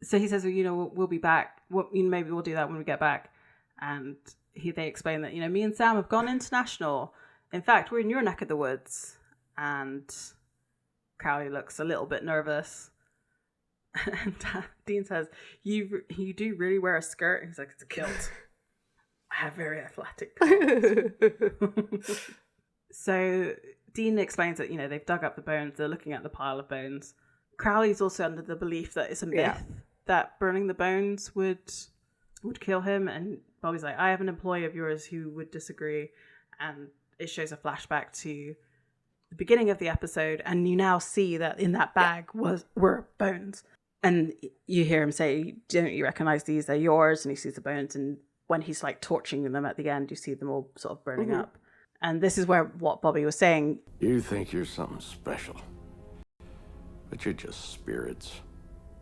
So he says, well, you know, we'll be back. Maybe we'll do that when we get back. And they explain that, you know, me and Sam have gone international. In fact, we're in your neck of the woods. And Crowley looks a little bit nervous. And Dean says, you do really wear a skirt? He's like, it's a kilt. I have very athletic parts. So Dean explains that, you know, they've dug up the bones. They're looking at the pile of bones. Crowley's also under the belief that it's a myth that burning the bones would kill him. And Bobby's like, I have an employee of yours who would disagree. And it shows a flashback to the beginning of the episode. And you now see that in that bag were bones. And you hear him say, don't you recognize these? They're yours. And he sees the bones. And when he's like torching them at the end, you see them all sort of burning up. And this is what Bobby was saying. You think you're something special, but you're just spirits.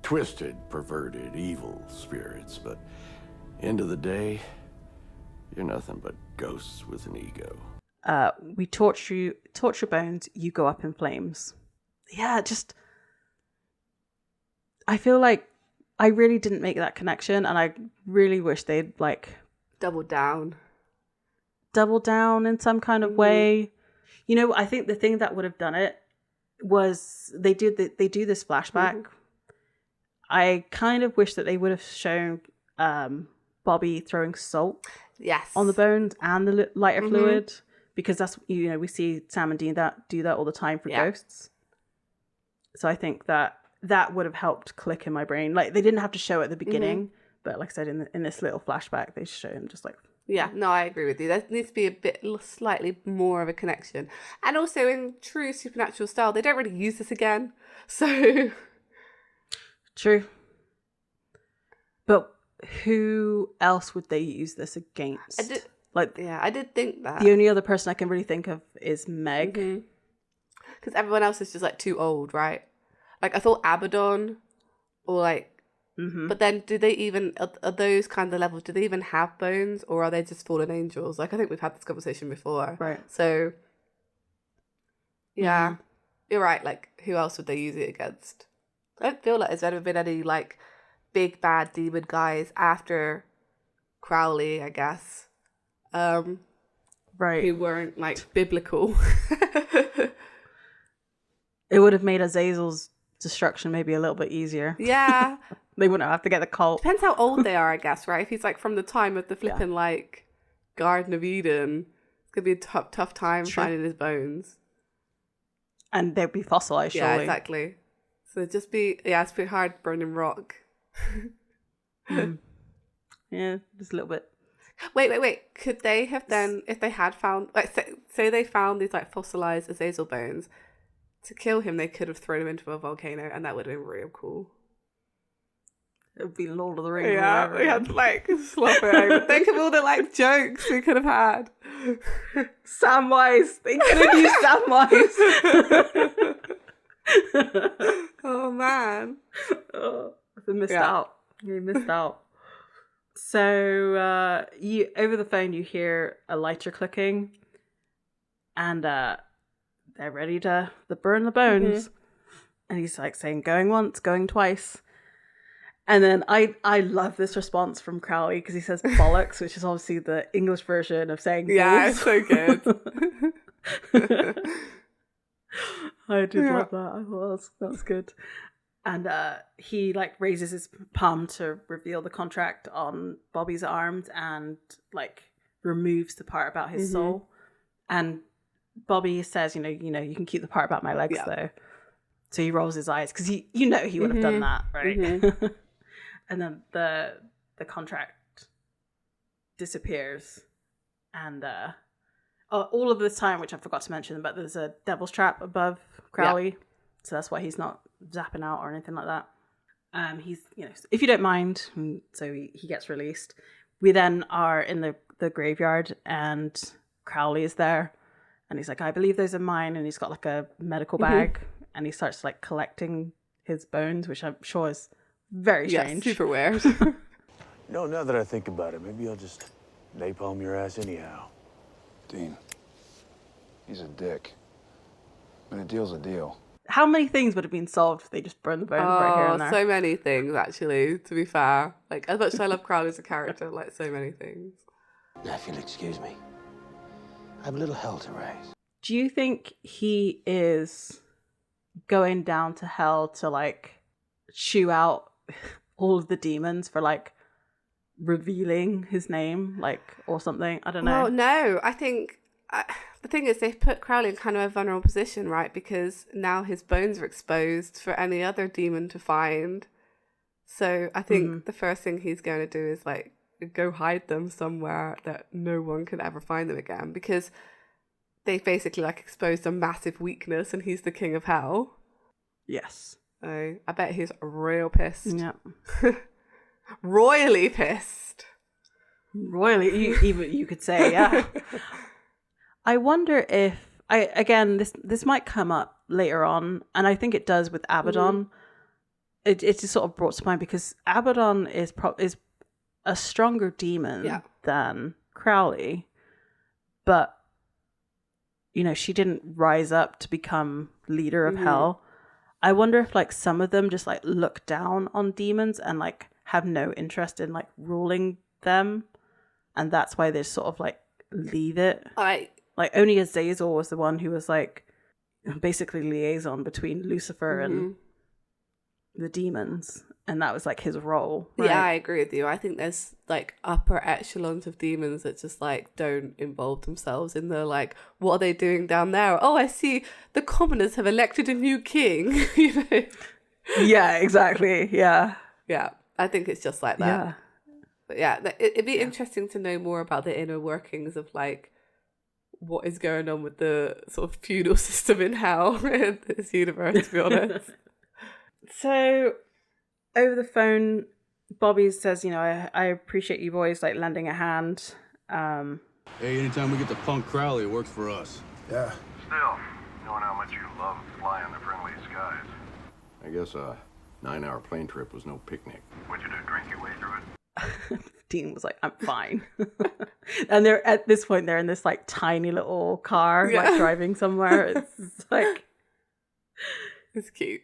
Twisted, perverted, evil spirits. But end of the day, you're nothing but ghosts with an ego. We torch your bones, you go up in flames. Yeah, just... I feel like I really didn't make that connection, and I really wish they'd, like... Double down in some kind of way. You know, I think the thing that would have done it was they do this flashback. I kind of wish that they would have shown Bobby throwing salt on the bones and the lighter fluid, because that's, you know, we see Sam and Dean do that all the time for ghosts. So I think that would have helped click in my brain. Like, they didn't have to show it at the beginning, but like I said, in this little flashback, they show him just like... Yeah, no, I agree with you. There needs to be a bit, slightly more of a connection. And also, in true Supernatural style, they don't really use this again. So... True. But who else would they use this against? I did think that. The only other person I can really think of is Meg. Because everyone else is just, like, too old, right? Like, I thought Abaddon, or, like... But then, do they even... Are those kind of levels, do they even have bones? Or are they just fallen angels? Like, I think we've had this conversation before. Right. So, yeah. You're right. Like, who else would they use it against? I don't feel like there's ever been any, like, big bad demon guys after Crowley, I guess. Right. Who weren't, like, biblical. It would have made Azazel's destruction maybe a little bit easier. Yeah. They wouldn't have to get the cult. Depends how old they are, I guess, right? If he's, like, from the time of the flipping, like, Garden of Eden, it's going to be a tough time finding his bones. And they'd be fossilized, surely. Yeah, exactly. So it'd just be, it's pretty hard burning rock. Yeah, just a little bit. Wait. Could they have then, if they had found, like, say they found these, like, fossilized Azazel bones, to kill him, they could have thrown him into a volcano, and that would have been real cool. It would be Lord of the Rings. Yeah, we had to, like, slop it over. Think of all the, like, jokes we could have had. Samwise. They could have used Samwise. Oh, man. They missed out. You missed out. So, you over the phone, you hear a lighter clicking, and they're ready to burn the bones. And he's, like, saying, going once, going twice. And then I love this response from Crowley, because he says bollocks, which is obviously the English version of saying yeah, it's so good. I did love that. I thought that's good. And he, like, raises his palm to reveal the contract on Bobby's arms and, like, removes the part about his soul. And Bobby says, you know, you can keep the part about my legs though. So he rolls his eyes, because he would have done that, right? And then the contract disappears, and all of this time, which I forgot to mention, but there's a devil's trap above Crowley, So that's why he's not zapping out or anything like that. He's, if you don't mind, so he gets released. We then are in the graveyard, and Crowley is there, and he's like, I believe those are mine, and he's got like a medical bag, and he starts like collecting his bones, which I'm sure is very strange. Super weird. No, now that I think about it, maybe I'll just napalm your ass anyhow. Dean, he's a dick. But a deal's a deal. How many things would have been solved if they just burned the bones right here and there? So many things, actually, to be fair. Like, as much as I love Crowley as a character, like, so many things. Now, if you'll excuse me, I have a little hell to raise. Do you think he is going down to hell to, like, shoo out all of the demons for, like, revealing his name, like, or something? I don't know. Well, no, I think... the thing is, they've put Crowley in kind of a vulnerable position, right? Because now his bones are exposed for any other demon to find. So I think the first thing he's going to do is like go hide them somewhere that no one can ever find them again, because they've basically like exposed a massive weakness, and he's the king of hell. Yes. So I bet he's real pissed. Yeah. Royally pissed. Royally, you could say, yeah. I wonder if this might come up later on, and I think it does with Abaddon. It just sort of brought to mind because Abaddon is a stronger demon than Crowley, but she didn't rise up to become leader of hell. I wonder if like some of them just like look down on demons and like have no interest in like ruling them, and that's why they sort of like leave it. Like, only Azazel was the one who was, like, basically liaison between Lucifer and the demons. And that was, like, his role. Right? Yeah, I agree with you. I think there's, like, upper echelons of demons that just, like, don't involve themselves in the, like, what are they doing down there? Oh, I see the commoners have elected a new king. Yeah, exactly. Yeah. Yeah, I think it's just like that. Yeah. But, yeah, it'd be interesting to know more about the inner workings of, like, what is going on with the sort of feudal system in hell in this universe, to be honest. So, over the phone, Bobby says, I appreciate you boys, like, lending a hand. Hey, anytime we get to punk Crowley, it works for us. Yeah. Still, knowing how much you love flying the friendly skies. I guess a 9-hour plane trip was no picnic. What'd you do, drink your way through it? Dean was like, I'm fine. And they're at this point, they're in this like tiny little car, like driving somewhere. It's like, it's cute.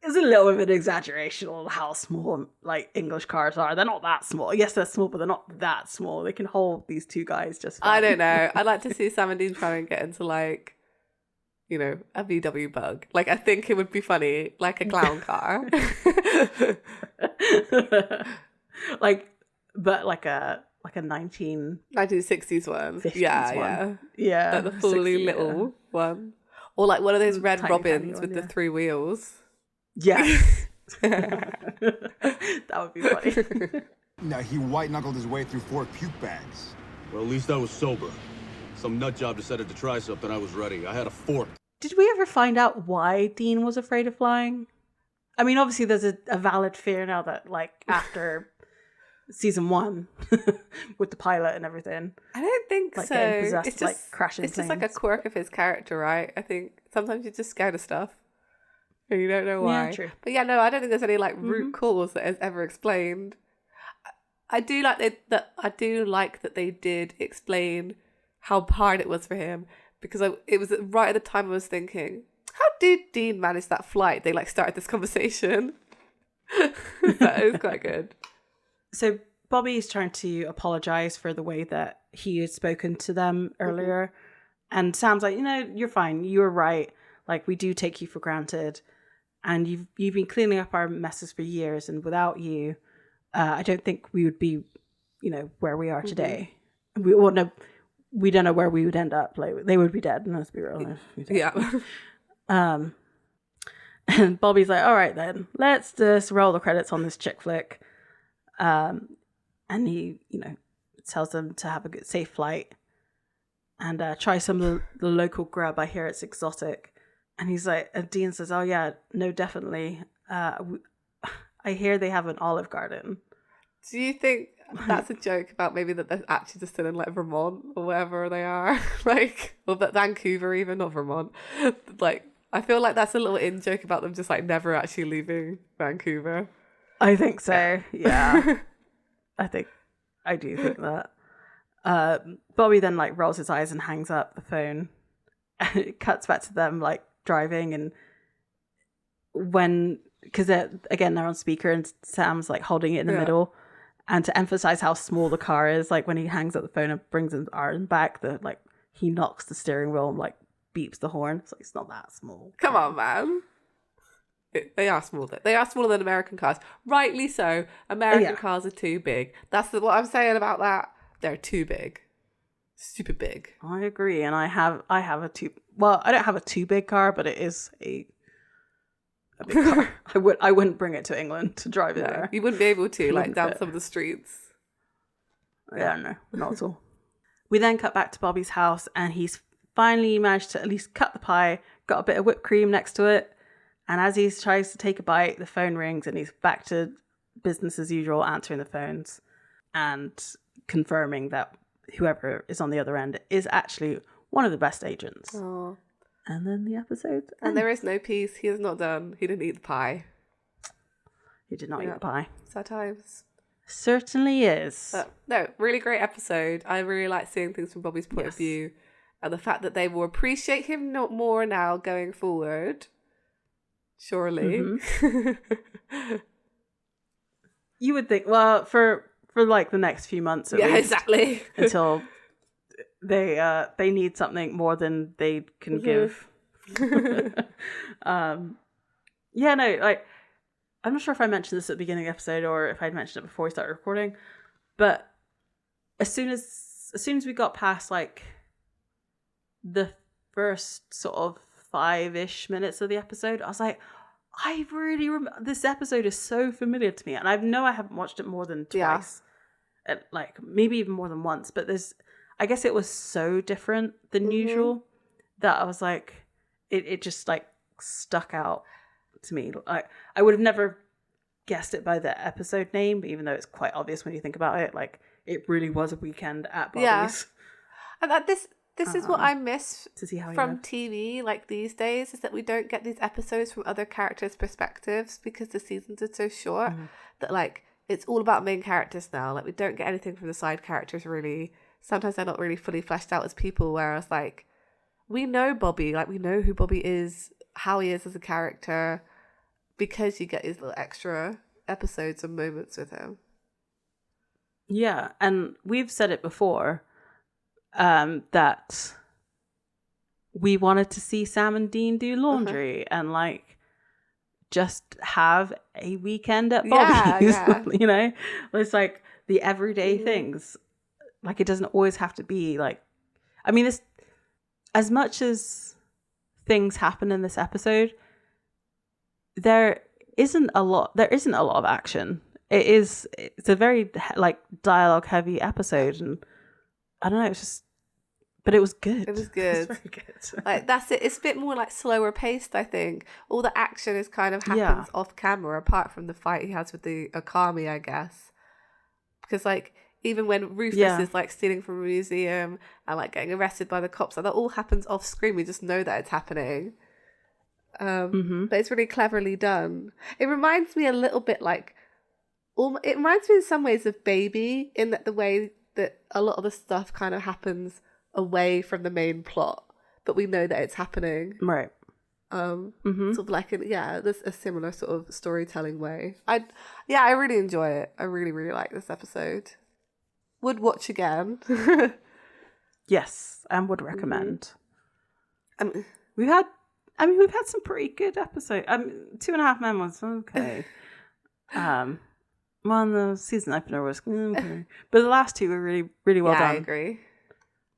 It's a little bit of an exaggeration on how small like English cars are. They're not that small. Yes, they're small, but they're not that small. They can hold these two guys just fine. I don't know. I'd like to see Sam and Dean try and get into like, a VW Bug. Like, I think it would be funny, like a clown car. But like a 1960s one. 50s Yeah. one. Yeah. Like the fully 60, little one. Or like one of those red tiny robins one, with the 3 wheels. Yes. That would be funny. Now, he white-knuckled his way through 4 puke bags. Well, at least I was sober. Some nut job decided to try something, I was ready. I had a fork. Did we ever find out why Dean was afraid of flying? I mean, obviously there's a valid fear now that, like, after season 1 with the pilot and everything. I don't think like, so. Getting possessed, it's just like crashing It's just like a quirk of his character, right? I think sometimes you're just scared of stuff. And you don't know why. Yeah, true. But yeah, no, I don't think there's any like root cause that is ever explained. I do like that they did explain how hard it was for him, because it was right at the time I was thinking, how did Dean manage that flight? They like started this conversation. That is quite good. So Bobby is trying to apologize for the way that he had spoken to them earlier. And Sam's like, you're fine. You were right. Like, we do take you for granted. And you've been cleaning up our messes for years. And without you, I don't think we would be, where we are today. We don't know where we would end up. Like, they would be dead. Let's be real. Yeah. And Bobby's like, all right, then, let's just roll the credits on this chick flick. And he, tells them to have a good, safe flight and try some of the local grub. I hear it's exotic. And he's like, and Dean says, "Oh yeah, no, definitely. I hear they have an Olive Garden." Do you think that's a joke about maybe that they're actually just still in like Vermont or wherever they are? Like, or that Vancouver even, not Vermont. Like, I feel like that's a little in-joke about them just like never actually leaving Vancouver. I think so. Yeah. I do think that. Bobby then like rolls his eyes and hangs up the phone. And it cuts back to them like driving, and because they're on speaker and Sam's like holding it in the middle, and to emphasize how small the car is, like when he hangs up the phone and brings his arm back, he knocks the steering wheel and like beeps the horn. It's like, it's not that small. Come on, man. They are small. They are smaller than American cars. Rightly so. American cars are too big. That's what I'm saying about that. They're too big. Super big. I agree, and I have a I don't have a too big car, but it is a big car. I wouldn't bring it to England to drive it there. You wouldn't be able to, like, down some of the streets. Yeah, no, not at all. We then cut back to Bobby's house, and he's finally managed to at least cut the pie, got a bit of whipped cream next to it, and as he tries to take a bite, the phone rings, and he's back to business as usual, answering the phones and confirming that whoever is on the other end is actually one of the best agents. Oh. And then the episode ends. And there is no peace. He is not done. He didn't eat the pie. He did not eat the pie. Sad times. Certainly is. But no, really great episode. I really like seeing things from Bobby's point of view, and the fact that they will appreciate him more now going forward. Surely. Mm-hmm. You would think, well, for like the next few months at least, exactly. Until they need something more than they can give. Like, I'm not sure if I mentioned this at the beginning of the episode or if I'd mentioned it before we started recording, but as soon as we got past like the first sort of 5-ish minutes of the episode, I was like, I really this episode is so familiar to me, and I know I haven't watched it more than twice, like maybe even more than once, but I guess it was so different than usual that I was like, it just like stuck out to me. Like, I would have never guessed it by the episode name, but even though it's quite obvious when you think about it, like it really was a weekend at Bobby's. Yeah. And that this is what I miss from lived. TV, like these days, is that we don't get these episodes from other characters' perspectives because the seasons are so short that like it's all about main characters now. Like we don't get anything from the side characters really. Sometimes they're not really fully fleshed out as people, whereas like we know Bobby, like we know who Bobby is, how he is as a character, because you get these little extra episodes and moments with him. Yeah, and we've said it before, that we wanted to see Sam and Dean do laundry and like just have a weekend at Bobby's. You know, it's like the everyday things. Like it doesn't always have to be like, I mean, this, as much as things happen in this episode, there isn't a lot of action. It's a very like dialogue heavy episode, and I don't know, it's just, but it was good. It was good. It was very good. Like that's it. It's a bit more like slower paced, I think. All the action is kind of happens off camera, apart from the fight he has with the Okami, I guess. Because like even when Rufus is like stealing from a museum and like getting arrested by the cops, like that all happens off screen. We just know that it's happening. But it's really cleverly done. It reminds me a little bit like, it reminds me in some ways of Baby, in that the way that a lot of the stuff kind of happens away from the main plot, but we know that it's happening. Right. Sort of like there's a similar sort of storytelling way. I really enjoy it. I really, really like this episode. Would watch again. Yes, and would recommend. We've had some pretty good episodes. 2.5 Men was okay. Well, the season opener was okay, but the last two were really, really well done. I agree.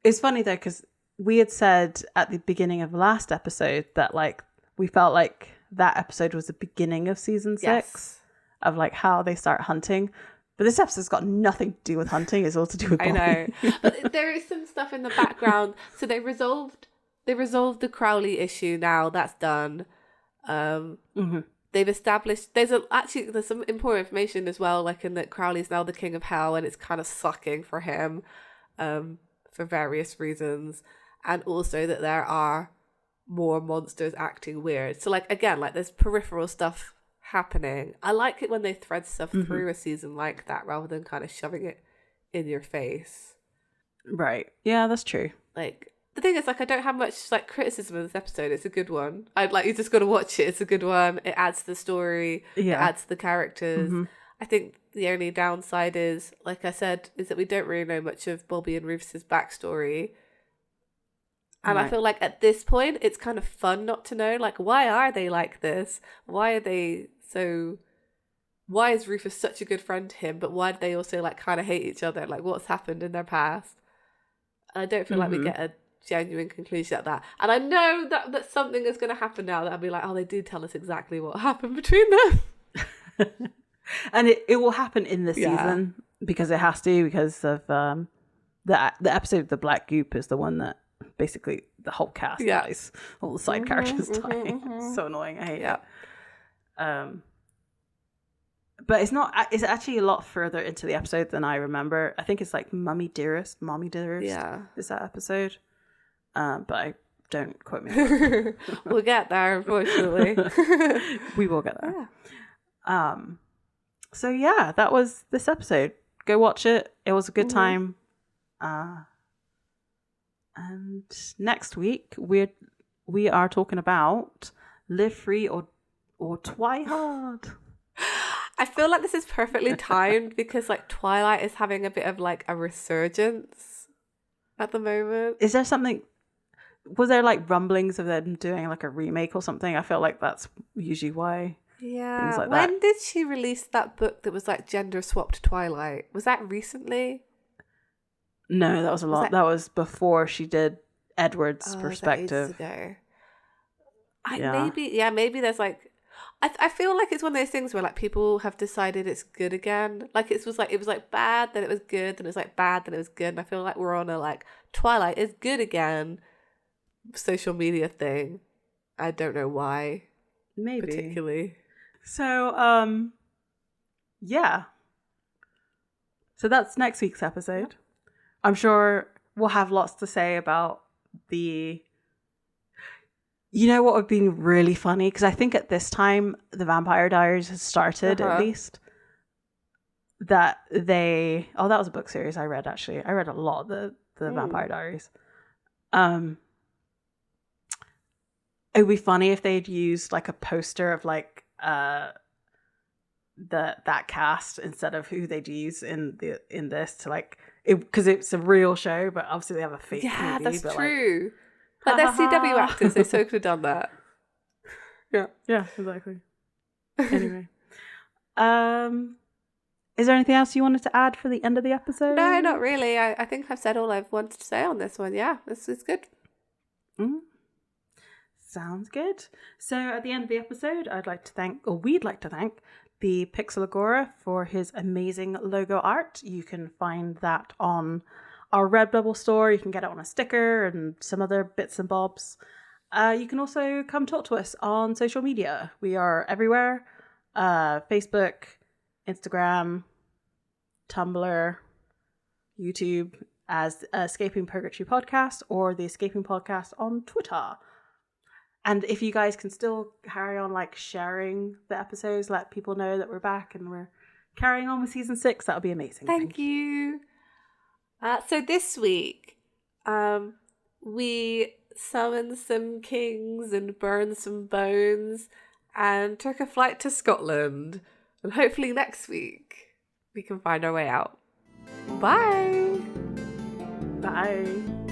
It's funny though, because we had said at the beginning of the last episode that like we felt like that episode was the beginning of season 6 of like how they start hunting. But this episode's got nothing to do with hunting. It's all to do with Bobby. I know. But there is some stuff in the background. So they resolved they resolved the Crowley issue now. That's done. They've established there's some important information as well, like in that Crowley's now the king of hell and it's kind of sucking for him for various reasons, and also that there are more monsters acting weird. So like again, like there's peripheral stuff happening. I like it when they thread stuff through a season like that rather than kind of shoving it in your face. Right. Yeah, that's true. Like the thing is, like, I don't have much like criticism of this episode. It's a good one. I'd like you just got to watch it. It's a good one. It adds to the story. Yeah. It adds to the characters. I think the only downside is, like I said, is that we don't really know much of Bobby and Rufus's backstory. And I feel like at this point, it's kind of fun not to know. Like, why are they like this? Why are they so? Why is Rufus such a good friend to him? But why do they also like kind of hate each other? Like, what's happened in their past? I don't feel like we get a genuine conclusion at that. And I know that something is going to happen now that I'll be like, oh, they do tell us exactly what happened between them. And it will happen in the season because it has to, because of the episode The Black Goop is the one that basically the whole cast dies. All the side characters die. It's so annoying. I hate it. But it's actually a lot further into the episode than I remember. I think it's like Mommy Dearest. Is that episode. But I don't quote me. We'll get there, unfortunately. We will get there. Yeah. So yeah, that was this episode. Go watch it. It was a good time. And next week we are talking about Live Free or Try Hard. I feel like this is perfectly timed because like Twilight is having a bit of like a resurgence at the moment. Is there something? Was there like rumblings of them doing like a remake or something? I feel like that's usually why. Yeah. Things like when that. did she release that book that was like gender swapped Twilight? Was that recently? No, that was a lot. That was before she did Edward's perspective. Was that ages ago? Maybe there's like. I feel like it's one of those things where like people have decided it's good again. Like it was like bad, then it was good, then it was like bad, then it was good. And I feel like we're on a like Twilight is good again social media thing. I don't know why. Maybe. Particularly. So yeah. So that's next week's episode. Yeah. I'm sure we'll have lots to say about the. You know what would be really funny? Because I think at this time, the Vampire Diaries has started, at least. That they... Oh, that was a book series I read, actually. I read a lot of the Vampire Diaries. It would be funny if they'd used, like, a poster of, like, that cast instead of who they'd use in this to, like... Because it's a real show, but obviously they have a fake movie. Yeah, that's true. Like they're CW actors, they so could have done that. Yeah, exactly. Anyway. Is there anything else you wanted to add for the end of the episode? No, not really. I think I've said all I've wanted to say on this one. Yeah, this is good. Sounds good. So at the end of the episode, we'd like to thank the Pixel Agora for his amazing logo art. You can find that on our Redbubble store. You can get it on a sticker and some other bits and bobs. You can also come talk to us on social media. We are everywhere. Facebook, Instagram, Tumblr, YouTube as Escaping Purgatory Podcast, or the Escaping Podcast on Twitter. And if you guys can still carry on like sharing the episodes, let people know that we're back and we're carrying on with season 6, that would be amazing. Thank you. So this week, we summoned some kings and burned some bones and took a flight to Scotland. And hopefully next week we can find our way out. Bye. Bye.